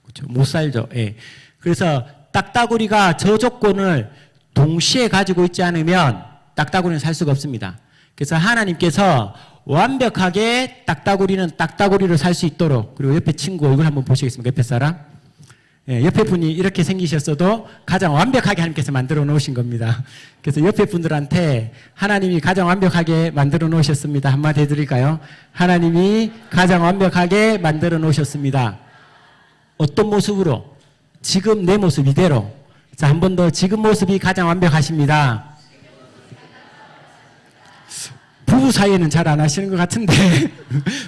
S2: 그렇죠. 못 살죠. 예. 그래서 딱따구리가 저 조건을 동시에 가지고 있지 않으면 딱따구리는 살 수가 없습니다. 그래서 하나님께서 완벽하게 딱따구리는 딱따구리로 살 수 있도록, 그리고 옆에 친구 얼굴 한번 보시겠습니까? 옆에 사람? 예, 옆에 분이 이렇게 생기셨어도 가장 완벽하게 하나님께서 만들어 놓으신 겁니다. 그래서 옆에 분들한테 하나님이 가장 완벽하게 만들어 놓으셨습니다. 한마디 해드릴까요? 하나님이 가장 완벽하게 만들어 놓으셨습니다. 어떤 모습으로? 지금 내 모습 이대로. 자, 한 번 더 지금 모습이 가장 완벽하십니다. 부부 사이에는 잘 안 하시는 것 같은데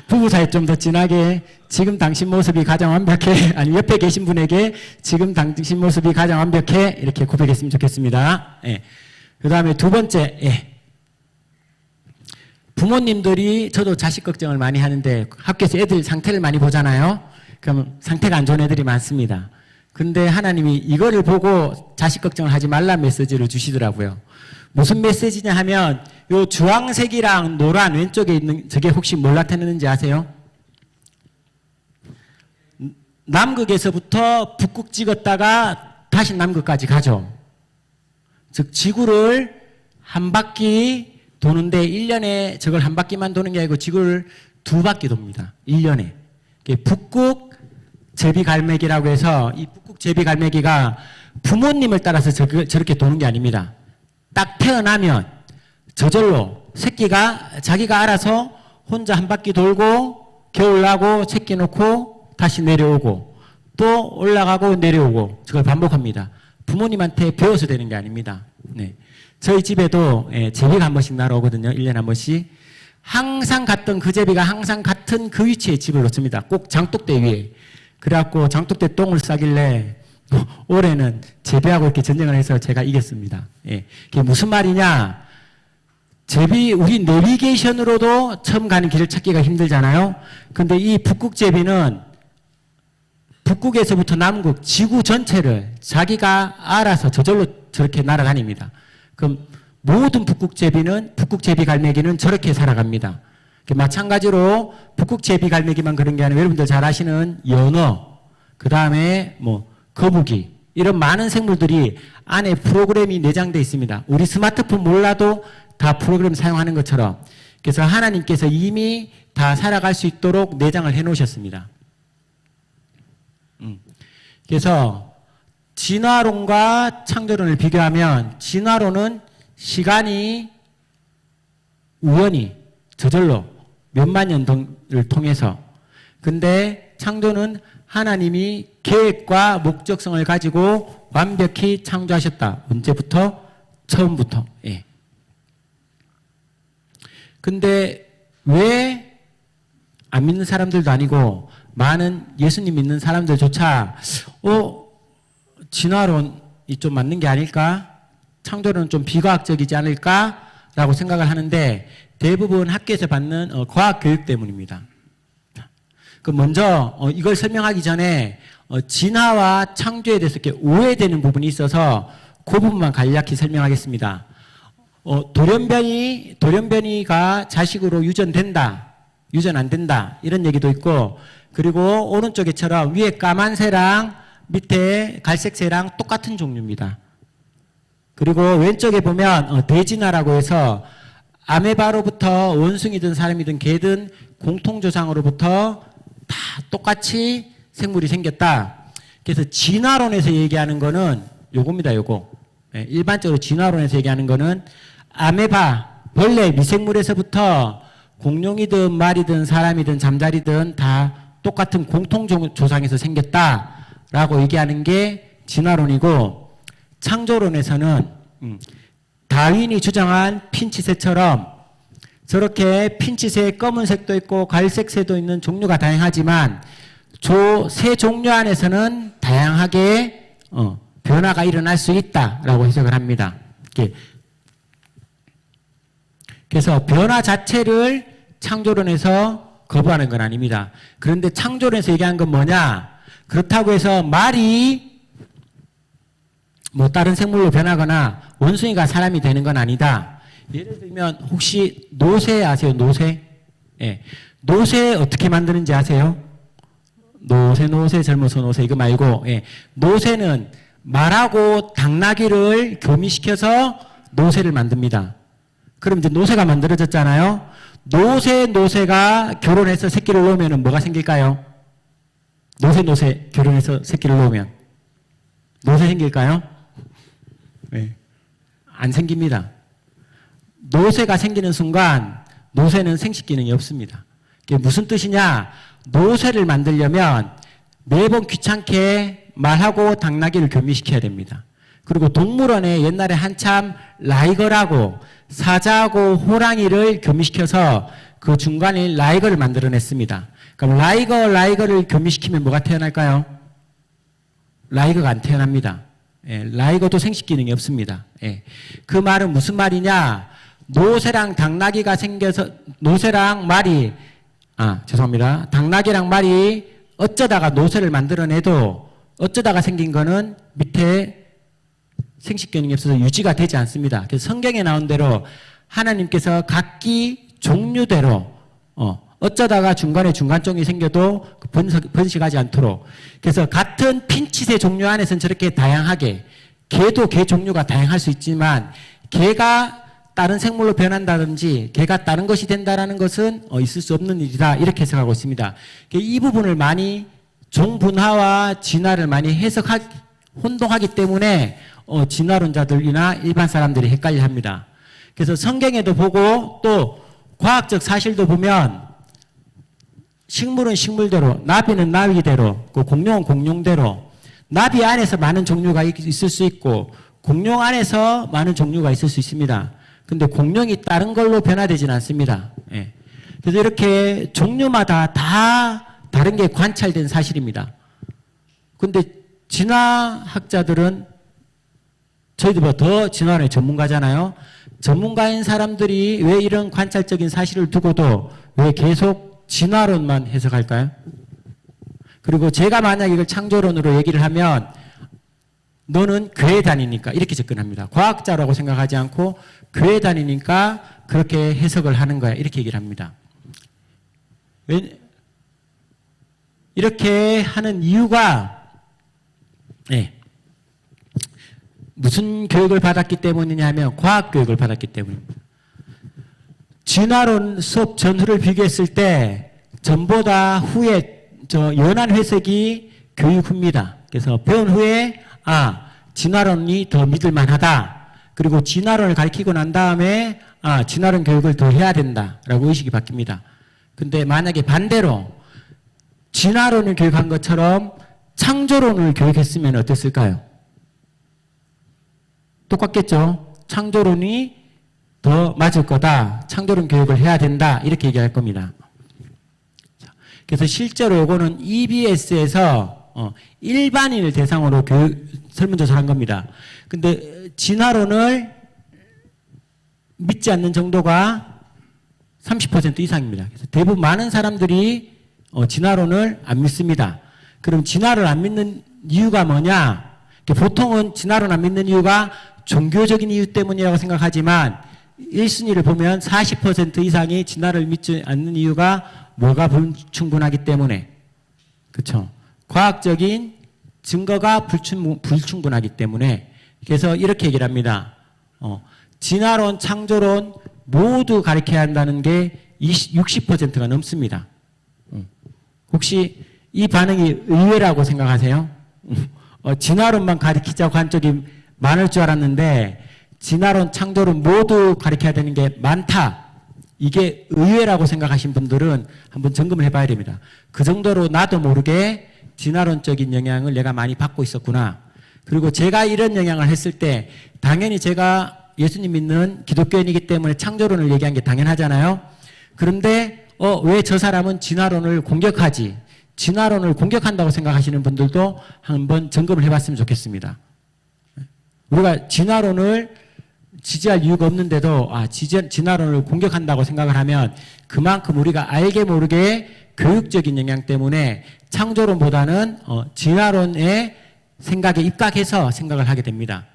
S2: 부부 사이 좀 더 진하게 지금 당신 모습이 가장 완벽해, 아니면 옆에 계신 분에게 지금 당신 모습이 가장 완벽해 이렇게 고백했으면 좋겠습니다. 예. 그 다음에 두 번째, 예. 부모님들이, 저도 자식 걱정을 많이 하는데 학교에서 애들 상태를 많이 보잖아요. 그러면 상태가 안 좋은 애들이 많습니다. 근데 하나님이 이거를 보고 자식 걱정을 하지 말라 메시지를 주시더라고요. 무슨 메시지냐 하면 요 주황색이랑 노란 왼쪽에 있는 저게 혹시 뭘 나타내는지 아세요? 남극에서부터 북극 찍었다가 다시 남극까지 가죠. 즉 지구를 한 바퀴 도는데 1년에 저걸 한 바퀴만 도는 게 아니고 지구를 2바퀴 돕니다. 1년에. 북극 제비갈매기라고 해서 이 북극 제비갈매기가 부모님을 따라서 저렇게 도는 게 아닙니다. 딱 태어나면 저절로 새끼가 자기가 알아서 혼자 한 바퀴 돌고 겨울 나고 새끼 놓고 다시 내려오고 또 올라가고 내려오고 저걸 반복합니다. 부모님한테 배워서 되는 게 아닙니다. 네. 저희 집에도 제비가 한 번씩 날아오거든요. 1년에 한 번씩. 항상 갔던 그 제비가 항상 같은 그 위치에 집을 놓습니다. 꼭 장독대 위에. 그래갖고 장독대 똥을 싸길래 올해는 제비하고 이렇게 전쟁을 해서 제가 이겼습니다. 예. 그게 무슨 말이냐? 제비, 우리 내비게이션으로도 처음 가는 길을 찾기가 힘들잖아요. 근데 이 북극제비는 북극에서부터 남극, 지구 전체를 자기가 알아서 저절로 저렇게 날아다닙니다. 그럼 모든 북극제비갈매기는 저렇게 살아갑니다. 마찬가지로 북극제비갈매기만 그런 게 아니라 여러분들 잘 아시는 연어, 그 다음에 뭐 거북이, 이런 많은 생물들이 안에 프로그램이 내장되어 있습니다. 우리 스마트폰 몰라도 다 프로그램 사용하는 것처럼. 그래서 하나님께서 이미 다 살아갈 수 있도록 내장을 해 놓으셨습니다. 그래서 진화론과 창조론을 비교하면 진화론은 시간이 우연히 저절로 몇만 년을 통해서, 근데 창조는 하나님이 계획과 목적성을 가지고 완벽히 창조하셨다. 언제부터? 처음부터. 예. 근데 왜 안 믿는 사람들도 아니고 많은 예수님 믿는 사람들조차 진화론이 좀 맞는 게 아닐까? 창조론은 좀 비과학적이지 않을까라고 생각을 하는데 대부분 학교에서 받는 과학 교육 때문입니다. 먼저 이걸 설명하기 전에 진화와 창조에 대해서 이렇게 오해되는 부분이 있어서 그 부분만 간략히 설명하겠습니다. 돌연변이가 자식으로 유전된다, 유전 안 된다, 이런 얘기도 있고, 그리고 오른쪽에처럼 위에 까만 새랑 밑에 갈색 새랑 똑같은 종류입니다. 그리고 왼쪽에 보면 대진화라고 해서 아메바로부터 원숭이든 사람이든 개든 공통조상으로부터 다 똑같이 생물이 생겼다. 그래서 진화론에서 얘기하는 거는 요겁니다. 요거. 일반적으로 진화론에서 얘기하는 거는 아메바, 벌레, 미생물에서부터 공룡이든 말이든 사람이든 잠자리든 다 똑같은 공통조상에서 생겼다라고 얘기하는 게 진화론이고, 창조론에서는 다윈이 주장한 핀치새처럼 저렇게 핀치새 검은색도 있고 갈색새도 있는 종류가 다양하지만 새 종류 안에서는 다양하게 변화가 일어날 수 있다라고 해석을 합니다. 그래서 변화 자체를 창조론에서 거부하는 건 아닙니다. 그런데 창조론에서 얘기한 건 뭐냐? 그렇다고 해서 말이 뭐 다른 생물로 변하거나 원숭이가 사람이 되는 건 아니다. 예를 들면 혹시 노새 아세요? 노새? 예. 노새 어떻게 만드는지 아세요? 노새 젊어서 노새 이거 말고, 예. 노새는 말하고 당나귀를 교미시켜서 노새를 만듭니다. 그럼 이제 노새가 만들어졌잖아요. 노새가 결혼해서 새끼를 놓으면 뭐가 생길까요? 노새 결혼해서 새끼를 놓으면 노새 생길까요? 네. 안 생깁니다. 노새가 생기는 순간 노새는 생식 기능이 없습니다. 그게 무슨 뜻이냐? 노새를 만들려면 매번 귀찮게 말하고 당나귀를 교미시켜야 됩니다. 그리고 동물원에 옛날에 한참 라이거라고 사자하고 호랑이를 교미시켜서 그 중간에 라이거를 만들어냈습니다. 그럼 라이거를 교미시키면 뭐가 태어날까요? 라이거가 안 태어납니다. 예, 라이거도 생식 기능이 없습니다. 예. 그 말은 무슨 말이냐? 노새랑 당나귀가 생겨서 당나귀랑 말이 어쩌다가 노새를 만들어내도 어쩌다가 생긴 거는 밑에 생식 기능이 없어서 유지가 되지 않습니다. 그래서 성경에 나온 대로
S3: 하나님께서 각기 종류대로 어쩌다가 중간에 중간종이 생겨도 번식하지 않도록, 그래서 같은 핀칫의 종류 안에서는 저렇게 다양하게, 개도 개 종류가 다양할 수 있지만 개가 다른 생물로 변한다든지 개가 다른 것이 된다라는 것은 있을 수 없는 일이다, 이렇게 해석하고 있습니다. 이 부분을 많이 종분화와 진화를 많이 혼동하기 때문에 진화론자들이나 일반 사람들이 헷갈려 합니다. 그래서 성경에도 보고 또 과학적 사실도 보면 식물은 식물대로, 나비는 나비대로, 공룡은 공룡대로, 나비 안에서 많은 종류가 있을 수 있고 공룡 안에서 많은 종류가 있을 수 있습니다. 근데 공룡이 다른 걸로 변화되지는 않습니다. 예. 그래서 이렇게 종류마다 다 다른 게 관찰된 사실입니다. 근데 진화학자들은 저희들보다 더 진화론의 전문가잖아요. 전문가인 사람들이 왜 이런 관찰적인 사실을 두고도 왜 계속 진화론만 해석할까요? 그리고 제가 만약 이걸 창조론으로 얘기를 하면 너는 교회 다니니까 이렇게 접근합니다. 과학자라고 생각하지 않고 교회 다니니까 그렇게 해석을 하는 거야, 이렇게 얘기를 합니다. 이렇게 하는 이유가 무슨 교육을 받았기 때문이냐 하면 과학 교육을 받았기 때문입니다. 진화론 수업 전후를 비교했을 때 전보다 후에 연한 회색이 교육 후입니다. 그래서 배운 후에 진화론이 더 믿을만하다. 그리고 진화론을 가르치고 난 다음에 진화론 교육을 더 해야 된다라고 의식이 바뀝니다. 근데 만약에 반대로 진화론을 교육한 것처럼 창조론을 교육했으면 어땠을까요? 똑같겠죠. 창조론이 더 맞을 거다. 창조론 교육을 해야 된다. 이렇게 얘기할 겁니다. 그래서 실제로 이거는 EBS에서 일반인을 대상으로 설문조사를 한 겁니다. 근데 진화론을 믿지 않는 정도가 30% 이상입니다. 그래서 대부분 많은 사람들이 진화론을 안 믿습니다. 그럼 진화를 안 믿는 이유가 뭐냐? 보통은 진화론 안 믿는 이유가 종교적인 이유 때문이라고 생각하지만 1순위를 보면 40% 이상이 진화를 믿지 않는 이유가 뭐가 불충분하기 때문에, 그렇죠? 과학적인 증거가 불충분하기 때문에. 그래서 이렇게 얘기를 합니다. 진화론, 창조론 모두 가르쳐야 한다는 게 60%가 넘습니다. 혹시 이 반응이 의외라고 생각하세요? 진화론만 가르치자고 한 쪽이 많을 줄 알았는데 진화론, 창조론 모두 가르쳐야 되는 게 많다. 이게 의외라고 생각하신 분들은 한번 점검을 해봐야 됩니다. 그 정도로 나도 모르게 진화론적인 영향을 내가 많이 받고 있었구나. 그리고 제가 이런 영향을 했을 때 당연히 제가 예수님 믿는 기독교인이기 때문에 창조론을 얘기한 게 당연하잖아요. 그런데 왜 저 사람은 진화론을 공격하지? 진화론을 공격한다고 생각하시는 분들도 한번 점검을 해봤으면 좋겠습니다. 우리가 진화론을 지지할 이유가 없는데도 진화론을 공격한다고 생각을 하면 그만큼 우리가 알게 모르게 교육적인 영향 때문에 창조론보다는 진화론의 생각에 입각해서 생각을 하게 됩니다.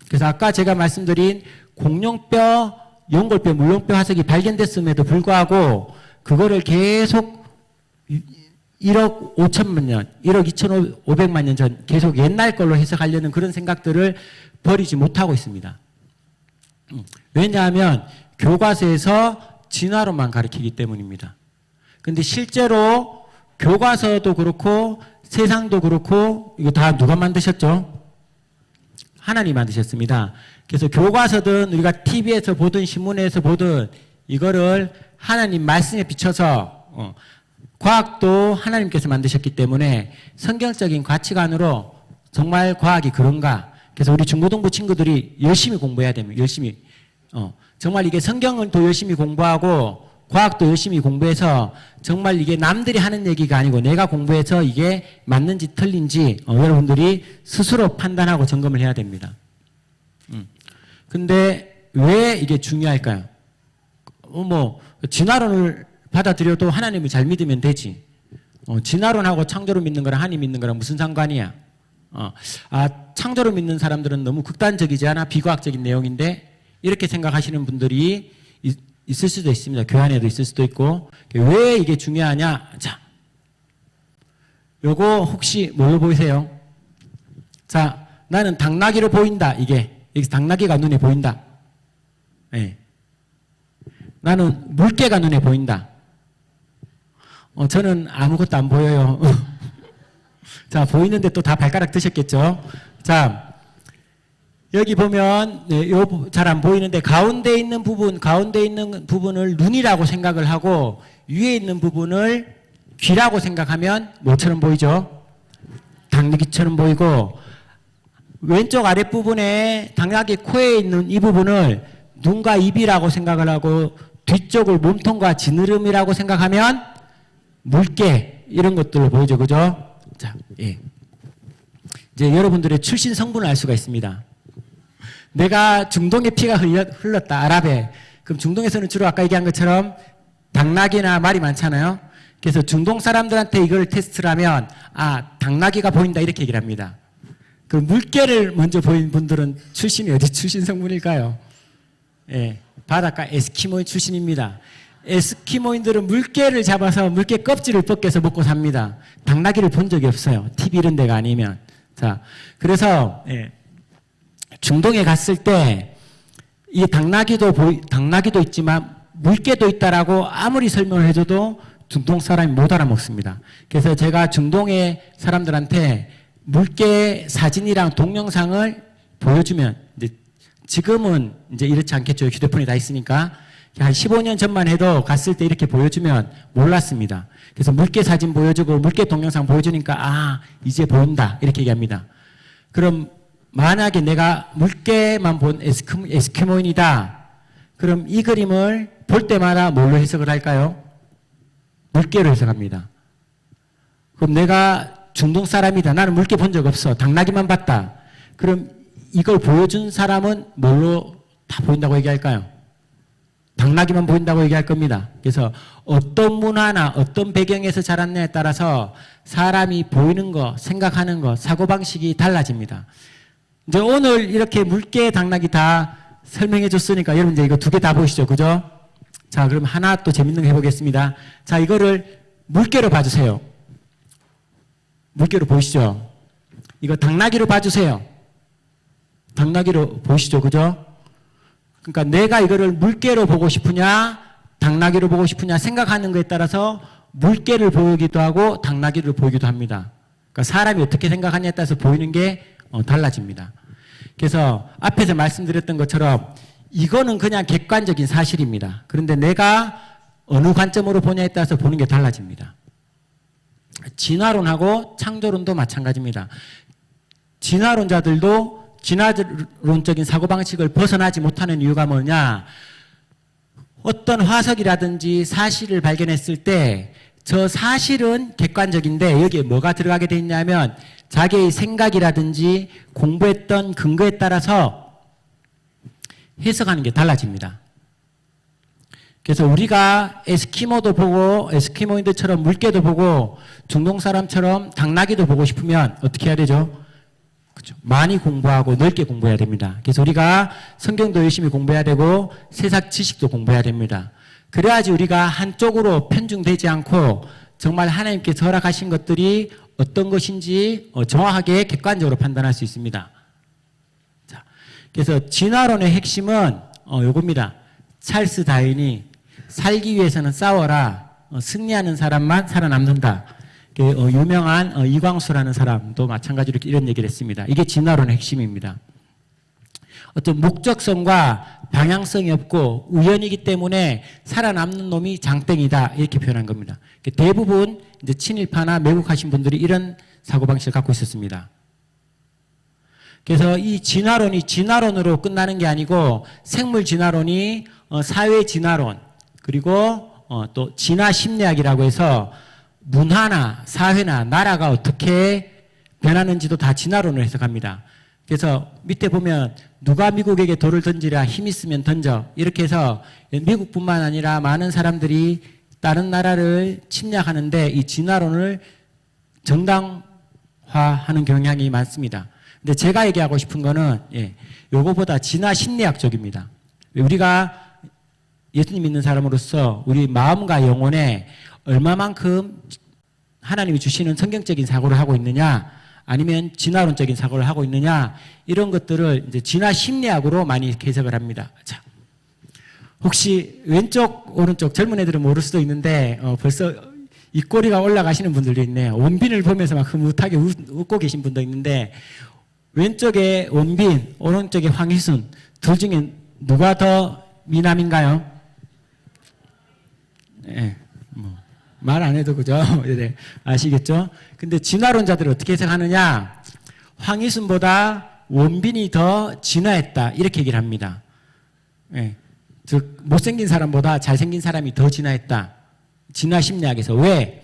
S3: 그래서 아까 제가 말씀드린 공룡뼈, 연골뼈, 물렁뼈 화석이 발견됐음에도 불구하고 그거를 계속 1억 5천만 년, 1억 2,500만 년 전 계속 옛날 걸로 해석하려는 그런 생각들을 버리지 못하고 있습니다. 왜냐하면 교과서에서 진화론만 가르치기 때문입니다. 근데 실제로 교과서도 그렇고 세상도 그렇고 이거 다 누가 만드셨죠? 하나님 만드셨습니다. 그래서 교과서든 우리가 TV에서 보든 신문에서 보든 이거를 하나님 말씀에 비춰서 과학도 하나님께서 만드셨기 때문에 성경적인 가치관으로 정말 과학이 그런가? 그래서 우리 중고등부 친구들이 열심히 공부해야 됩니다. 열심히. 정말 이게 성경을 더 열심히 공부하고 과학도 열심히 공부해서 정말 이게 남들이 하는 얘기가 아니고 내가 공부해서 이게 맞는지 틀린지 여러분들이 스스로 판단하고 점검을 해야 됩니다. 근데 왜 이게 중요할까요? 진화론을 받아들여도 하나님을 잘 믿으면 되지. 진화론하고 창조론 믿는 거랑 하나님 믿는 거랑 무슨 상관이야? 창조론 믿는 사람들은 너무 극단적이지 않아? 비과학적인 내용인데 이렇게 생각하시는 분들이 있을 수도 있습니다. 교환에도 있을 수도 있고. 왜 이게 중요하냐? 자, 요거 혹시 뭘로 보이세요? 자, 나는 당나귀로 보인다. 이게 여기서 당나귀가 눈에 보인다. 네. 나는 물개가 눈에 보인다. 저는 아무것도 안 보여요. 자, 보이는데 또 다 발가락 드셨겠죠? 자, 여기 보면 잘 안 보이는데 가운데 있는 부분을 눈이라고 생각을 하고 위에 있는 부분을 귀라고 생각하면 뭐처럼 보이죠? 당나귀처럼 보이고, 왼쪽 아랫부분에 당나귀 코에 있는 이 부분을 눈과 입이라고 생각을 하고 뒤쪽을 몸통과 지느러미라고 생각하면 물개, 이런 것들을 보이죠. 그죠? 자, 예. 이제 여러분들의 출신 성분을 알 수가 있습니다. 내가 중동의 피가 흘렀다, 아랍에. 그럼 중동에서는 주로 아까 얘기한 것처럼 당나귀나 말이 많잖아요. 그래서 중동 사람들한테 이걸 테스트를 하면, 아, 당나귀가 보인다, 이렇게 얘기를 합니다. 그 물개를 먼저 보인 분들은 출신이 어디 출신 성분일까요? 예, 바닷가 에스키모인 출신입니다. 에스키모인들은 물개를 잡아서 물개 껍질을 벗겨서 먹고 삽니다. 당나귀를 본 적이 없어요. TV 이런 데가 아니면. 자, 그래서 예, 중동에 갔을 때 이 당나귀도 있지만 물개도 있다라고 아무리 설명을 해줘도 중동 사람이 못 알아먹습니다. 그래서 제가 중동의 사람들한테 물개 사진이랑 동영상을 보여주면, 이제 지금은 이제 이렇지 않겠죠. 휴대폰이 다 있으니까. 한 15년 전만 해도 갔을 때 이렇게 보여주면 몰랐습니다. 그래서 물개 사진 보여주고 물개 동영상 보여주니까, 아, 이제 보인다, 이렇게 얘기합니다. 그럼 만약에 내가 물개만 본 에스키모인이다, 그럼 이 그림을 볼 때마다 뭘로 해석을 할까요? 물개로 해석합니다. 그럼 내가 중동 사람이다, 나는 물개 본 적 없어, 당나귀만 봤다, 그럼 이걸 보여준 사람은 뭘로 다 보인다고 얘기할까요? 당나귀만 보인다고 얘기할 겁니다. 그래서 어떤 문화나 어떤 배경에서 자랐냐에 따라서 사람이 보이는 거, 생각하는 거, 사고방식이 달라집니다. 이제 오늘 이렇게 물개, 당나귀 다 설명해 줬으니까 여러분 이제 이거 두 개 다 보시죠. 그죠? 자, 그럼 하나 또 재밌는 거 해보겠습니다. 자, 이거를 물개로 봐주세요. 물개로 보이시죠? 이거 당나귀로 봐주세요. 당나귀로 보시죠. 그죠? 그러니까 내가 이거를 물개로 보고 싶으냐, 당나귀로 보고 싶으냐 생각하는 거에 따라서 물개를 보이기도 하고 당나귀를 보이기도 합니다. 그러니까 사람이 어떻게 생각하냐에 따라서 보이는 게 달라집니다. 그래서 앞에서 말씀드렸던 것처럼 이거는 그냥 객관적인 사실입니다. 그런데 내가 어느 관점으로 보냐에 따라서 보는 게 달라집니다. 진화론하고 창조론도 마찬가지입니다. 진화론자들도 진화론적인 사고방식을 벗어나지 못하는 이유가 뭐냐? 어떤 화석이라든지 사실을 발견했을 때 저 사실은 객관적인데 여기에 뭐가 들어가게 돼 있냐면 자기의 생각이라든지 공부했던 근거에 따라서 해석하는 게 달라집니다. 그래서 우리가 에스키모도 보고 에스키모인들처럼 물개도 보고 중동 사람처럼 당나귀도 보고 싶으면 어떻게 해야 되죠? 그렇죠. 많이 공부하고 넓게 공부해야 됩니다. 그래서 우리가 성경도 열심히 공부해야 되고 세상 지식도 공부해야 됩니다. 그래야지 우리가 한쪽으로 편중되지 않고 정말 하나님께서 허락하신 것들이 어떤 것인지 정확하게 객관적으로 판단할 수 있습니다. 자, 그래서 진화론의 핵심은 요겁니다. 찰스 다윈이 살기 위해서는 싸워라, 승리하는 사람만 살아남는다. 유명한 이광수라는 사람도 마찬가지로 이런 얘기를 했습니다. 이게 진화론의 핵심입니다. 어떤 목적성과 방향성이 없고 우연이기 때문에 살아남는 놈이 장땡이다, 이렇게 표현한 겁니다. 대부분 이제 친일파나 매국하신 분들이 이런 사고방식을 갖고 있었습니다. 그래서 이 진화론이 진화론으로 끝나는 게 아니고 생물 진화론이 사회 진화론, 그리고 또 진화 심리학이라고 해서 문화나 사회나 나라가 어떻게 변하는지도 다 진화론으로 해석합니다. 그래서 밑에 보면 누가 미국에게 돌을 던지랴, 힘 있으면 던져, 이렇게 해서 미국뿐만 아니라 많은 사람들이 다른 나라를 침략하는데 이 진화론을 정당화하는 경향이 많습니다. 근데 제가 얘기하고 싶은 거는 요거보다 진화 심리학 쪽입니다. 우리가 예수님 믿는 사람으로서 우리 마음과 영혼에 얼마만큼 하나님이 주시는 성경적인 사고를 하고 있느냐, 아니면 진화론적인 사고를 하고 있느냐, 이런 것들을 이제 진화 심리학으로 많이 해석을 합니다. 자, 혹시 왼쪽, 오른쪽 젊은 애들은 모를 수도 있는데 벌써 입꼬리가 올라가시는 분들도 있네요. 원빈을 보면서 막 흐뭇하게 웃고 계신 분도 있는데, 왼쪽에 원빈, 오른쪽에 황희순, 둘 중에 누가 더 미남인가요? 네, 말 안 해도 그죠? 네, 아시겠죠? 근데 진화론자들은 어떻게 해석하느냐? 황희순보다 원빈이 더 진화했다, 이렇게 얘기를 합니다. 네, 즉 못생긴 사람보다 잘생긴 사람이 더 진화했다. 진화 심리학에서. 왜?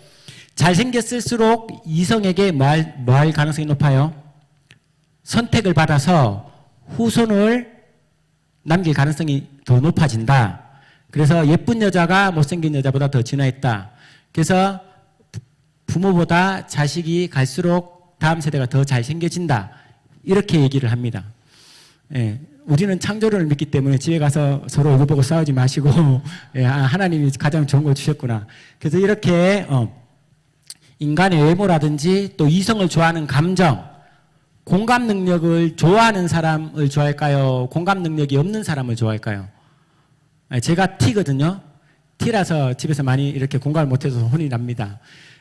S3: 잘생겼을수록 이성에게 뭐 할 가능성이 높아요? 선택을 받아서 후손을 남길 가능성이 더 높아진다. 그래서 예쁜 여자가 못생긴 여자보다 더 진화했다. 그래서 부모보다 자식이 갈수록 다음 세대가 더 잘생겨진다. 이렇게 얘기를 합니다. 예, 우리는 창조론을 믿기 때문에 집에 가서 서로 얼굴 보고 싸우지 마시고, 예, 하나님이 가장 좋은 걸 주셨구나. 그래서 이렇게 인간의 외모라든지 또 이성을 좋아하는 감정, 공감 능력을 좋아하는 사람을 좋아할까요? 공감 능력이 없는 사람을 좋아할까요? 제가 T거든요. T라서 집에서 많이 이렇게 공감을 못해서 혼이 납니다.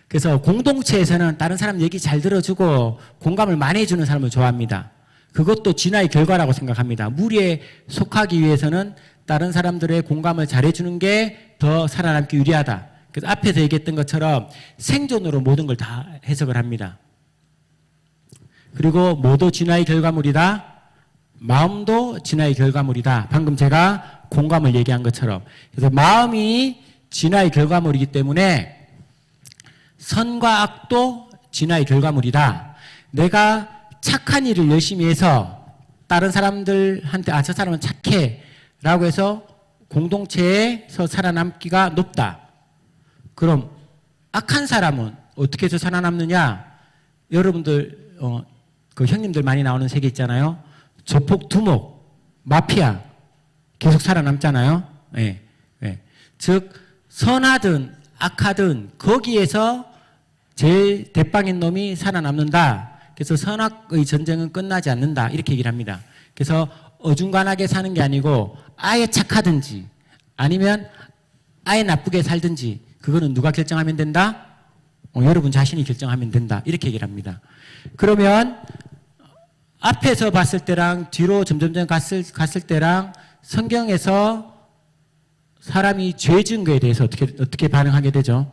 S3: 그래서 공동체에서는 다른 사람 얘기 잘 들어주고 공감을 많이 해주는 사람을 좋아합니다. 그것도 진화의 결과라고 생각합니다. 무리에 속하기 위해서는 다른 사람들의 공감을 잘해주는 게 더 살아남기 유리하다. 그래서 앞에서 얘기했던 것처럼 생존으로 모든 걸 다 해석을 합니다. 그리고 모두 진화의 결과물이다. 마음도 진화의 결과물이다. 방금 제가 공감을 얘기한 것처럼. 그래서 마음이 진화의 결과물이기 때문에 선과 악도 진화의 결과물이다. 내가 착한 일을 열심히 해서 다른 사람들한테 저 사람은 착해 라고 해서 공동체에서 살아남기가 높다. 그럼 악한 사람은 어떻게 해서 살아남느냐? 여러분들 그 형님들 많이 나오는 세계 있잖아요. 조폭, 두목, 마피아 계속 살아남잖아요. 예, 예. 즉 선하든 악하든 거기에서 제일 대빵인 놈이 살아남는다. 그래서 선악의 전쟁은 끝나지 않는다. 이렇게 얘기를 합니다. 그래서 어중간하게 사는 게 아니고 아예 착하든지 아니면 아예 나쁘게 살든지 그거는 누가 결정하면 된다? 여러분 자신이 결정하면 된다. 이렇게 얘기를 합니다. 그러면 앞에서 봤을 때랑 뒤로 점점점 갔을 때랑 성경에서 사람이 죄 지은 거에 대해서 어떻게 반응하게 되죠?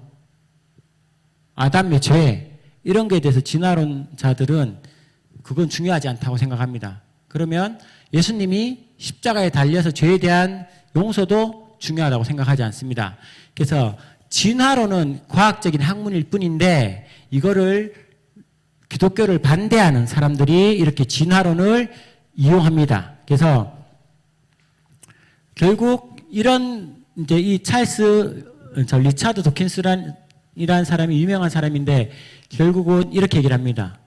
S3: 아담의 죄 이런 거에 대해서 진화론자들은 그건 중요하지 않다고 생각합니다. 그러면 예수님이 십자가에 달려서 죄에 대한 용서도 중요하다고 생각하지 않습니다. 그래서 진화론은 과학적인 학문일 뿐인데 이거를 기독교를 반대하는 사람들이 이렇게 진화론을 이용합니다. 그래서 결국 이런 이제 이 리차드 도킨스라는 사람이 유명한 사람인데 결국은 이렇게 얘기를 합니다.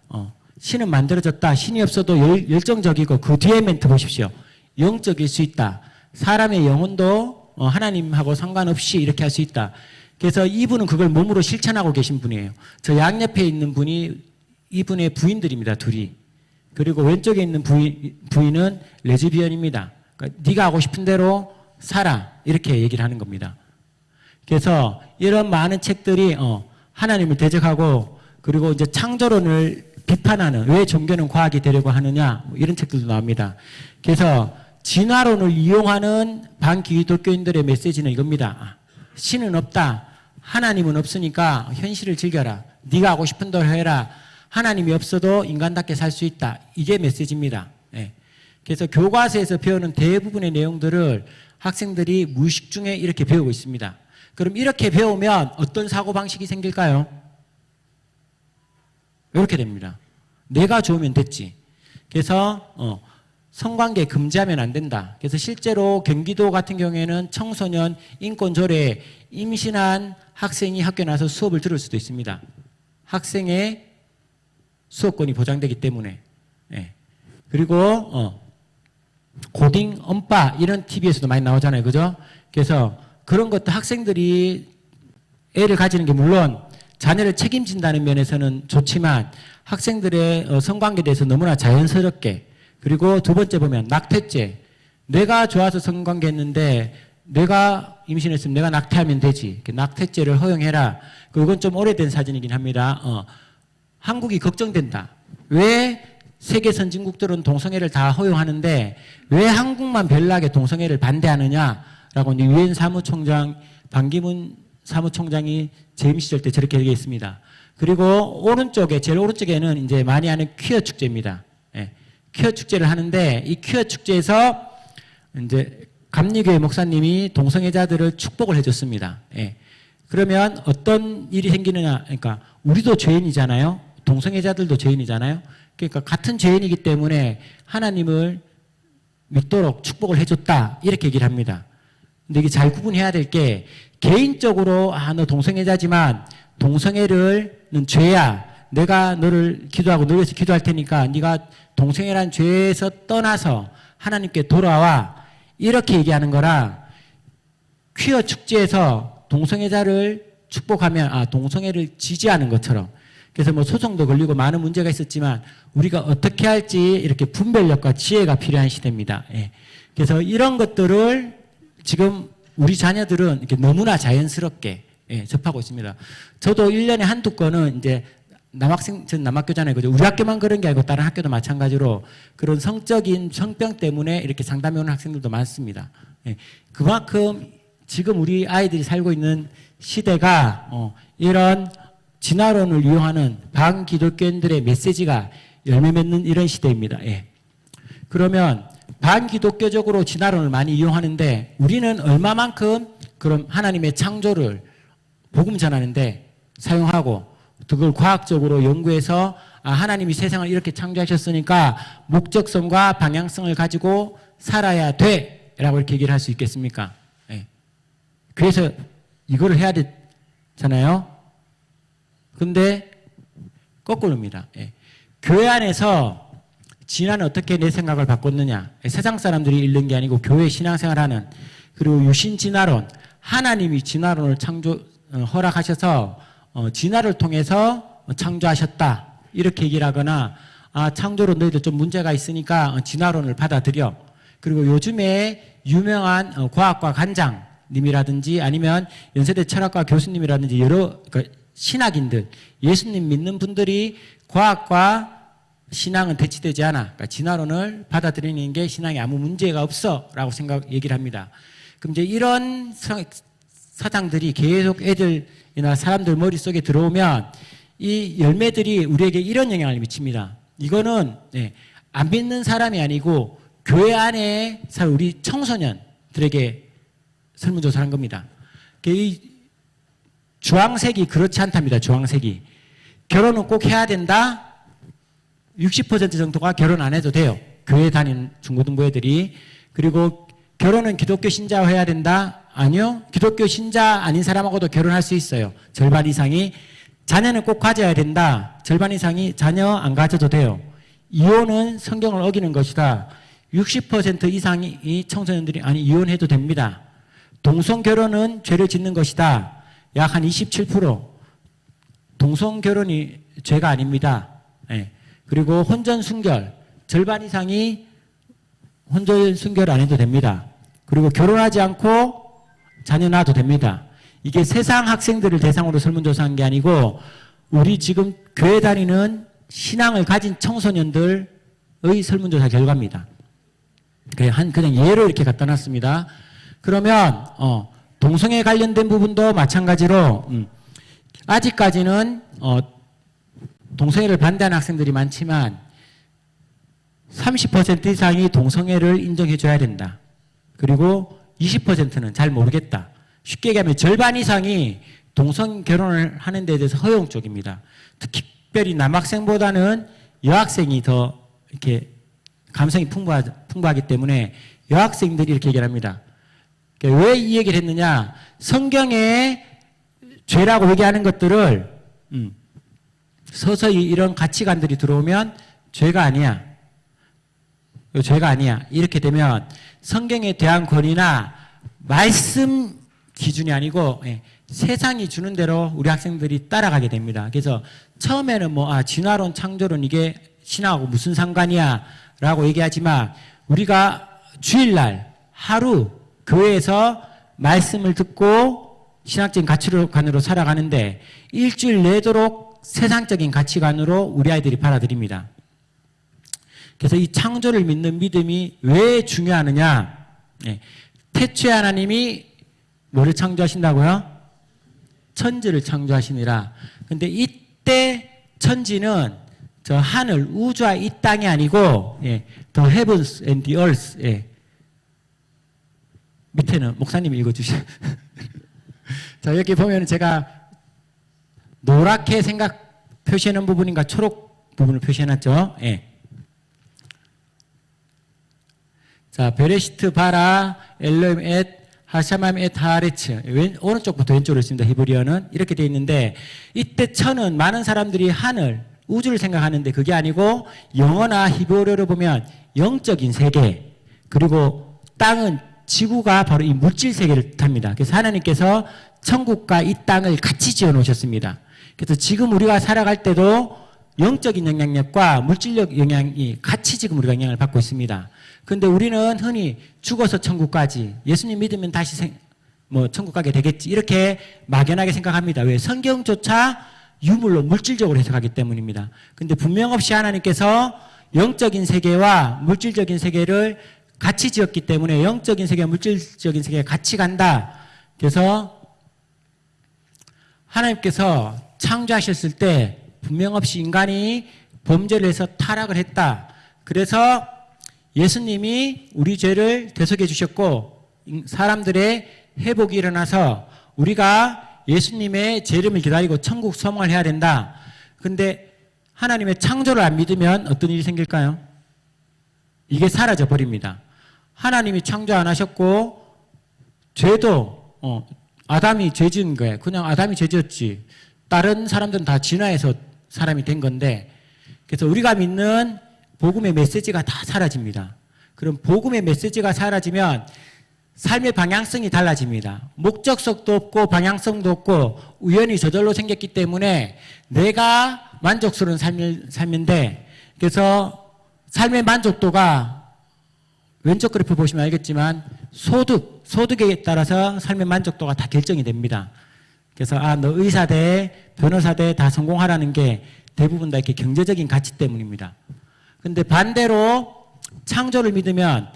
S3: 신은 만들어졌다. 신이 없어도 열정적이고 그 뒤에 멘트 보십시오. 영적일 수 있다. 사람의 영혼도 하나님하고 상관없이 이렇게 할 수 있다. 그래서 이분은 그걸 몸으로 실천하고 계신 분이에요. 저 양옆에 있는 분이 이분의 부인들입니다. 둘이. 그리고 왼쪽에 있는 부인은 레즈비언입니다. 그러니까 네가 하고 싶은 대로 살아. 이렇게 얘기를 하는 겁니다. 그래서 이런 많은 책들이 하나님을 대적하고 그리고 이제 창조론을 비판하는 왜 종교는 과학이 되려고 하느냐 이런 책들도 나옵니다. 그래서 진화론을 이용하는 반기독교인들의 메시지는 이겁니다. 신은 없다. 하나님은 없으니까 현실을 즐겨라. 네가 하고 싶은 대로 해라. 하나님이 없어도 인간답게 살 수 있다. 이게 메시지입니다. 예. 그래서 교과서에서 배우는 대부분의 내용들을 학생들이 무의식 중에 이렇게 배우고 있습니다. 그럼 이렇게 배우면 어떤 사고방식이 생길까요? 이렇게 됩니다. 내가 좋으면 됐지. 그래서 성관계 금지하면 안 된다. 그래서 실제로 경기도 같은 경우에는 청소년 인권조례에 임신한 학생이 학교 나와서 수업을 들을 수도 있습니다. 학생의 수업권이 보장되기 때문에. 예. 그리고 고딩, 엄빠 이런 TV에서도 많이 나오잖아요. 그죠? 그래서 그런 것도 학생들이 애를 가지는 게 물론 자녀를 책임진다는 면에서는 좋지만 학생들의 성관계에 대해서 너무나 자연스럽게 그리고 두 번째 보면 낙태죄. 내가 좋아서 성관계했는데 내가 임신했으면 내가 낙태하면 되지. 낙태죄를 허용해라. 그건 좀 오래된 사진이긴 합니다. 한국이 걱정된다. 왜 세계 선진국들은 동성애를 다 허용하는데 왜 한국만 별나게 동성애를 반대하느냐라고 유엔 사무총장 반기문 사무총장이 재임 시절 때 저렇게 얘기했습니다. 그리고 오른쪽에 제일 오른쪽에는 이제 많이 하는 퀴어 축제입니다. 예. 퀴어 축제를 하는데 이 퀴어 축제에서 이제 감리교회 목사님이 동성애자들을 축복을 해줬습니다. 예. 그러면 어떤 일이 생기느냐? 그러니까 우리도 죄인이잖아요. 동성애자들도 죄인이잖아요. 그러니까 같은 죄인이기 때문에 하나님을 믿도록 축복을 해줬다 이렇게 얘기를 합니다. 근데 이게 잘 구분해야 될 게 개인적으로 너 동성애자지만 동성애는 죄야. 내가 너를 기도하고 너를 위해서 기도할 테니까 네가 동성애란 죄에서 떠나서 하나님께 돌아와 이렇게 얘기하는 거랑 퀴어 축제에서 동성애자를 축복하면 동성애를 지지하는 것처럼 그래서 뭐 소송도 걸리고 많은 문제가 있었지만 우리가 어떻게 할지 이렇게 분별력과 지혜가 필요한 시대입니다. 예. 그래서 이런 것들을 지금 우리 자녀들은 이렇게 너무나 자연스럽게 접하고 있습니다. 저도 1년에 한두 건은 이제 전 남학교잖아요. 그죠? 우리 학교만 그런 게 아니고 다른 학교도 마찬가지로 그런 성적인 성병 때문에 이렇게 상담해 오는 학생들도 많습니다. 예. 그만큼 지금 우리 아이들이 살고 있는 시대가 이런 진화론을 이용하는 반기독교인들의 메시지가 열매 맺는 이런 시대입니다. 예. 그러면 반기독교적으로 진화론을 많이 이용하는데 우리는 얼마만큼 그럼 하나님의 창조를 복음 전하는데 사용하고 그걸 과학적으로 연구해서 하나님이 세상을 이렇게 창조하셨으니까 목적성과 방향성을 가지고 살아야 돼 라고 이렇게 얘기를 할 수 있겠습니까? 예. 그래서 이거를 해야 되잖아요. 근데 거꾸로입니다. 예. 교회 안에서 진화는 어떻게 내 생각을 바꿨느냐. 세상 사람들이 읽는 게 아니고 교회 신앙생활하는 그리고 유신 진화론 하나님이 진화론을 허락하셔서 진화를 통해서 창조하셨다. 이렇게 얘기를 하거나 창조론 너희들 좀 문제가 있으니까 진화론을 받아들여. 그리고 요즘에 유명한 과학과 간장님이라든지 아니면 연세대 철학과 교수님이라든지 여러 신학인들 예수님 믿는 분들이 과학과 신앙은 대치되지 않아. 그러니까 진화론을 받아들이는 게 신앙에 아무 문제가 없어 라고 얘기를 합니다. 그럼 이제 이런 사상들이 계속 애들이나 사람들 머릿속에 들어오면 이 열매들이 우리에게 이런 영향을 미칩니다. 이거는 안 믿는 사람이 아니고 교회 안에 우리 청소년들에게 설문조사한 겁니다. 이 주황색이 그렇지 않답니다. 주황색이. 결혼은 꼭 해야 된다. 60% 정도가 결혼 안 해도 돼요. 교회 다니는 중고등부 애들이. 그리고 결혼은 기독교 신자와 해야 된다? 아니요. 기독교 신자 아닌 사람하고도 결혼할 수 있어요. 절반 이상이. 자녀는 꼭 가져야 된다. 절반 이상이 자녀 안 가져도 돼요. 이혼은 성경을 어기는 것이다. 60% 이상이 청소년들이 이혼해도 됩니다. 동성결혼은 죄를 짓는 것이다. 약 한 27%. 동성결혼이 죄가 아닙니다. 네. 그리고 혼전순결, 절반 이상이 혼전순결 안 해도 됩니다. 그리고 결혼하지 않고 자녀 낳아도 됩니다. 이게 세상 학생들을 대상으로 설문조사한 게 아니고 우리 지금 교회 다니는 신앙을 가진 청소년들의 설문조사 결과입니다. 그냥 예를 이렇게 갖다 놨습니다. 그러면 동성애 관련된 부분도 마찬가지로 아직까지는 동성애를 반대하는 학생들이 많지만 30% 이상이 동성애를 인정해 줘야 된다. 그리고 20%는 잘 모르겠다. 쉽게 얘기하면 절반 이상이 동성 결혼을 하는 데 대해서 허용 쪽입니다. 특별히 남학생보다는 여학생이 더 이렇게 감성이 풍부하기 때문에 여학생들이 이렇게 얘기를 합니다. 왜 이 얘기를 했느냐? 성경에 죄라고 얘기하는 것들을 서서히 이런 가치관들이 들어오면 죄가 아니야. 이거 죄가 아니야. 이렇게 되면 성경에 대한 권위나 말씀 기준이 아니고 세상이 주는 대로 우리 학생들이 따라가게 됩니다. 그래서 처음에는 진화론, 창조론 이게 신앙하고 무슨 상관이야 라고 얘기하지만 우리가 주일날 하루 교회에서 말씀을 듣고 신학적인 가치관으로 살아가는데 일주일 내도록 세상적인 가치관으로 우리 아이들이 받아들입니다. 그래서 이 창조를 믿는 믿음이 왜 중요하느냐? 태초에 하나님이 뭐를 창조하신다고요? 천지를 창조하시니라. 근데 이때 천지는 저 하늘, 우주와 이 땅이 아니고 the heavens and the earth. 밑에는 목사님이 읽어주시죠. 자, 여기 보면 제가 노랗게 표시하는 부분인가 초록 부분을 표시해놨죠. 자, 베레시트 바라 엘로임 엣 하샤맘 엣 하레츠. 오른쪽부터 왼쪽으로 있습니다. 히브리어는 이렇게 되어 있는데 이때 천은 많은 사람들이 하늘, 우주를 생각하는데 그게 아니고 영어나 히브리어로 보면 영적인 세계, 그리고 땅은 지구가 바로 이 물질 세계를 뜻합니다. 그래서 하나님께서 천국과 이 땅을 같이 지어 놓으셨습니다. 그래서 지금 우리가 살아갈 때도 영적인 영향력과 물질적 영향이 같이 지금 우리가 영향을 받고 있습니다. 그런데 우리는 흔히 죽어서 천국 가지, 예수님 믿으면 다시 천국 가게 되겠지, 이렇게 막연하게 생각합니다. 왜? 성경조차 유물로 물질적으로 해석하기 때문입니다. 근데 분명 없이 하나님께서 영적인 세계와 물질적인 세계를 같이 지었기 때문에 영적인 세계와 물질적인 세계가 같이 간다. 그래서 하나님께서 창조하셨을 때 분명 없이 인간이 범죄를 해서 타락을 했다. 그래서 예수님이 우리 죄를 대속해 주셨고 사람들의 회복이 일어나서 우리가 예수님의 재림을 기다리고 천국 소망을 해야 된다. 그런데 하나님의 창조를 안 믿으면 어떤 일이 생길까요? 이게 사라져 버립니다. 하나님이 창조 안 하셨고 죄도 아담이 죄 지은 거예요. 그냥 아담이 죄 지었지. 다른 사람들은 다 진화해서 사람이 된 건데, 그래서 우리가 믿는 복음의 메시지가 다 사라집니다. 그럼 복음의 메시지가 사라지면 삶의 방향성이 달라집니다. 목적성도 없고 방향성도 없고 우연히 저절로 생겼기 때문에 내가 만족스러운 삶을 살면데, 그래서 삶의 만족도가 왼쪽 그래프 보시면 알겠지만 소득에 따라서 삶의 만족도가 다 결정이 됩니다. 그래서 너 의사 돼, 변호사 돼, 다 성공하라는 게 대부분 다 이렇게 경제적인 가치 때문입니다. 근데 반대로 창조를 믿으면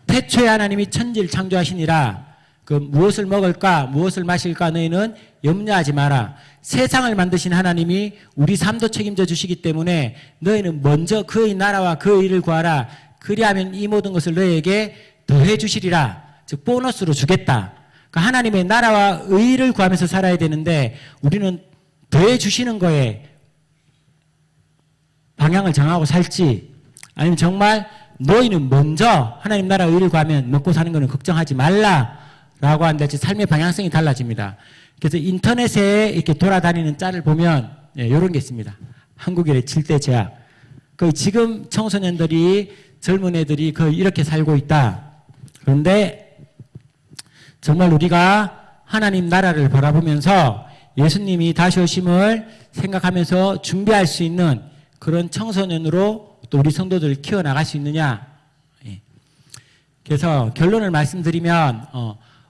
S3: 태초에 하나님이 천지를 창조하시니라. 그 무엇을 먹을까, 무엇을 마실까 너희는 염려하지 마라. 세상을 만드신 하나님이 우리 삶도 책임져 주시기 때문에 너희는 먼저 그의 나라와 그의 일을 구하라. 그리하면 이 모든 것을 너희에게 더해 주시리라. 즉 보너스로 주겠다. 그러니까 하나님의 나라와 의를 구하면서 살아야 되는데 우리는 더해 주시는 거에 방향을 정하고 살지, 아니면 정말 너희는 먼저 하나님 나라 의를 구하면 먹고 사는 거는 걱정하지 말라라고 한다. 삶의 방향성이 달라집니다. 그래서 인터넷에 이렇게 돌아다니는 짤을 보면 이런 게 있습니다. 한국인의 7대 죄악. 거의 지금 청소년들이, 젊은 애들이 거의 이렇게 살고 있다. 그런데 정말 우리가 하나님 나라를 바라보면서 예수님이 다시 오심을 생각하면서 준비할 수 있는 그런 청소년으로 또 우리 성도들을 키워나갈 수 있느냐. 그래서 결론을 말씀드리면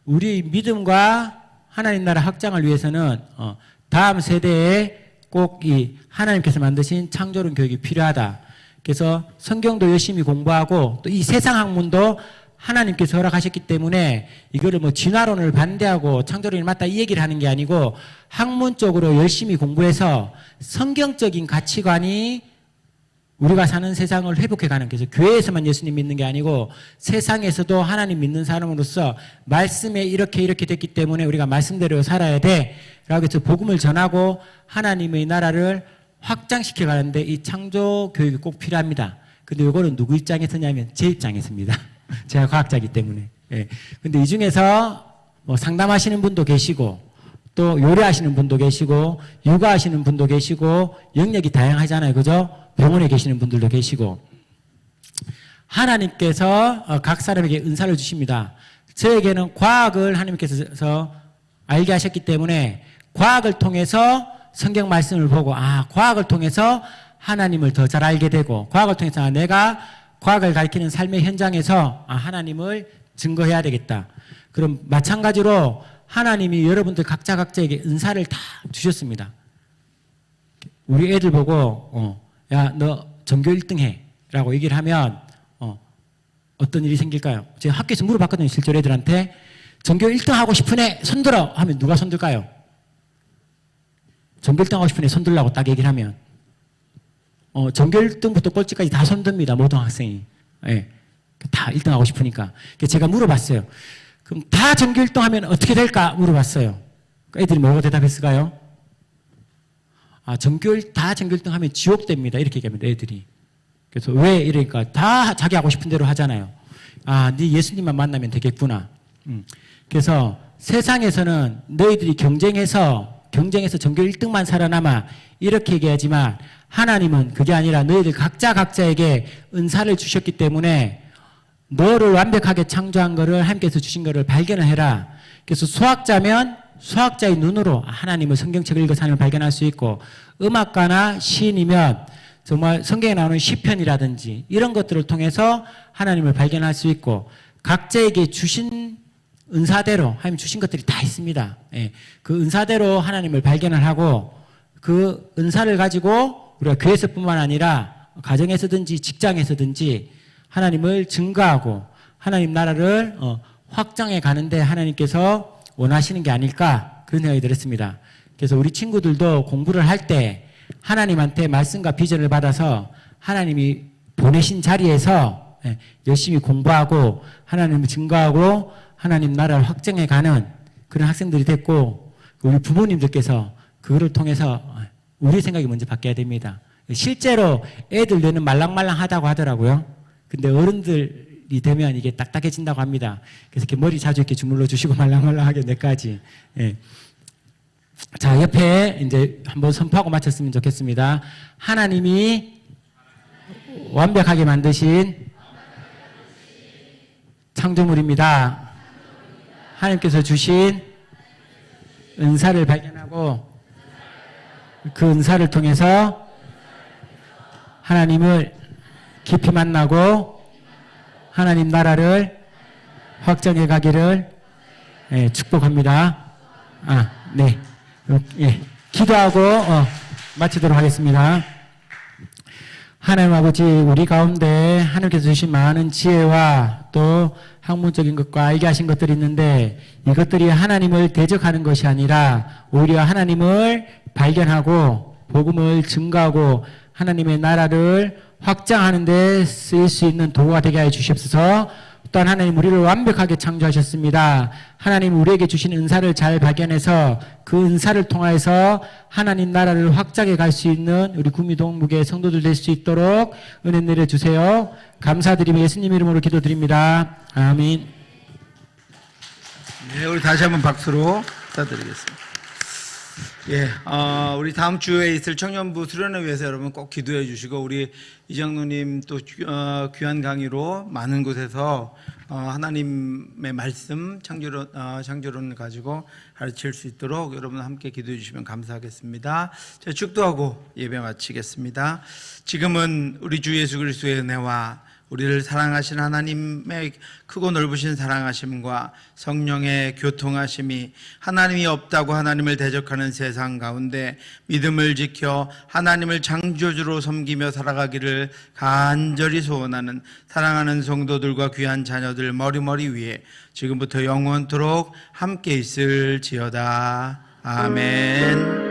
S3: 우리 믿음과 하나님 나라 확장을 위해서는 다음 세대에 꼭 이 하나님께서 만드신 창조론 교육이 필요하다. 그래서 성경도 열심히 공부하고 또 이 세상 학문도 하나님께서 허락하셨기 때문에 이거를 진화론을 반대하고 창조론이 맞다 이 얘기를 하는 게 아니고 학문적으로 열심히 공부해서 성경적인 가치관이 우리가 사는 세상을 회복해가는, 그래서 교회에서만 예수님 믿는 게 아니고 세상에서도 하나님 믿는 사람으로서 말씀에 이렇게 됐기 때문에 우리가 말씀대로 살아야 돼 라고 해서 복음을 전하고 하나님의 나라를 확장시켜 가는데 이 창조 교육이 꼭 필요합니다. 근데 이거는 누구 입장에서냐면 제 입장에서입니다. 제가 과학자이기 때문에. 근데 이 중에서 상담하시는 분도 계시고 또 요리하시는 분도 계시고 육아하시는 분도 계시고 영역이 다양하잖아요. 그죠? 병원에 계시는 분들도 계시고 하나님께서 각 사람에게 은사를 주십니다. 저에게는 과학을 하나님께서 알게 하셨기 때문에 과학을 통해서 성경 말씀을 보고 과학을 통해서 하나님을 더 잘 알게 되고 과학을 통해서 내가 과학을 가리키는 삶의 현장에서 하나님을 증거해야 되겠다. 그럼 마찬가지로 하나님이 여러분들 각자에게 은사를 다 주셨습니다. 우리 애들 보고 야, 너 전교 1등 해 라고 얘기를 하면 어떤 일이 생길까요? 제가 학교에서 물어봤거든요. 실제로 애들한테 전교 1등 하고 싶은 애 손들어 하면 누가 손들까요? 전교 1등 하고 싶은 애 손들라고 딱 얘기를 하면 전교 1등부터 꼴찌까지 다 손듭니다. 모든 학생이. 예. 다 1등 하고 싶으니까. 제가 물어봤어요. 그럼 다 전교 1등 하면 어떻게 될까? 물어봤어요. 애들이 뭐라고 대답했을까요? 다 전교 1등 하면 지옥 됩니다. 이렇게 얘기합니다. 애들이. 그래서 왜 이러니까 다 자기 하고 싶은 대로 하잖아요. 네 예수님만 만나면 되겠구나. 그래서 세상에서는 너희들이 경쟁해서 전교 1등만 살아남아 이렇게 얘기하지만 하나님은 그게 아니라 너희들 각자에게 은사를 주셨기 때문에 너를 완벽하게 창조한 거를 하나님께서 주신 거를 발견을 해라. 그래서 수학자면 수학자의 눈으로 하나님을 성경책을 읽어서 하나님을 발견할 수 있고 음악가나 시인이면 정말 성경에 나오는 시편이라든지 이런 것들을 통해서 하나님을 발견할 수 있고 각자에게 주신 은사대로 하나님 주신 것들이 다 있습니다. 예. 그 은사대로 하나님을 발견을 하고 그 은사를 가지고 우리가 교회에서뿐만 아니라 가정에서든지 직장에서든지 하나님을 증거하고 하나님 나라를 확장해 가는데 하나님께서 원하시는 게 아닐까 그런 생각이 들었습니다. 그래서 우리 친구들도 공부를 할 때 하나님한테 말씀과 비전을 받아서 하나님이 보내신 자리에서 열심히 공부하고 하나님을 증거하고 하나님 나라를 확장해 가는 그런 학생들이 됐고 우리 부모님들께서 그거를 통해서 우리 생각이 먼저 바뀌어야 됩니다. 실제로 애들 뇌는 말랑말랑하다고 하더라고요. 근데 어른들이 되면 이게 딱딱해진다고 합니다. 그래서 이렇게 머리 자주 이렇게 주물러 주시고 말랑말랑하게 뇌까지. 예. 자, 옆에 이제 한번 선포하고 마쳤으면 좋겠습니다. 하나님이 완벽하게 만드신 창조물입니다. 하나님께서 주신 은사를 발견하고 그 은사를 통해서 하나님을 깊이 만나고 하나님 나라를 확장해 가기를 축복합니다. 네. 기도하고 마치도록 하겠습니다. 하나님 아버지 우리 가운데 하나님께서 주신 많은 지혜와 또 학문적인 것과 알게 하신 것들이 있는데 이것들이 하나님을 대적하는 것이 아니라 오히려 하나님을 발견하고 복음을 증거하고 하나님의 나라를 확장하는 데 쓰일 수 있는 도구가 되게 하여 주시옵소서. 또한 하나님 우리를 완벽하게 창조하셨습니다. 하나님 우리에게 주신 은사를 잘 발견해서 그 은사를 통하여서 하나님 나라를 확장해 갈 수 있는 우리 구미동북의 성도들 될 수 있도록 은혜 내려주세요. 감사드리며 예수님 이름으로 기도드립니다. 아멘.
S1: 네, 우리 다시 한번 박수로 부탁드리겠습니다. 예, 우리 다음 주에 있을 청년부 수련을 위해서 여러분 꼭 기도해 주시고 우리 이장로님 또 귀한 강의로 많은 곳에서 하나님의 말씀 창조론을 가지고 가르칠 수 있도록 여러분 함께 기도해 주시면 감사하겠습니다. 자, 축도하고 예배 마치겠습니다. 지금은 우리 주 예수 그리스도의 은혜와 우리를 사랑하신 하나님의 크고 넓으신 사랑하심과 성령의 교통하심이 하나님이 없다고 하나님을 대적하는 세상 가운데 믿음을 지켜 하나님을 창조주로 섬기며 살아가기를 간절히 소원하는 사랑하는 성도들과 귀한 자녀들 머리머리 위에 지금부터 영원토록 함께 있을지어다. 아멘.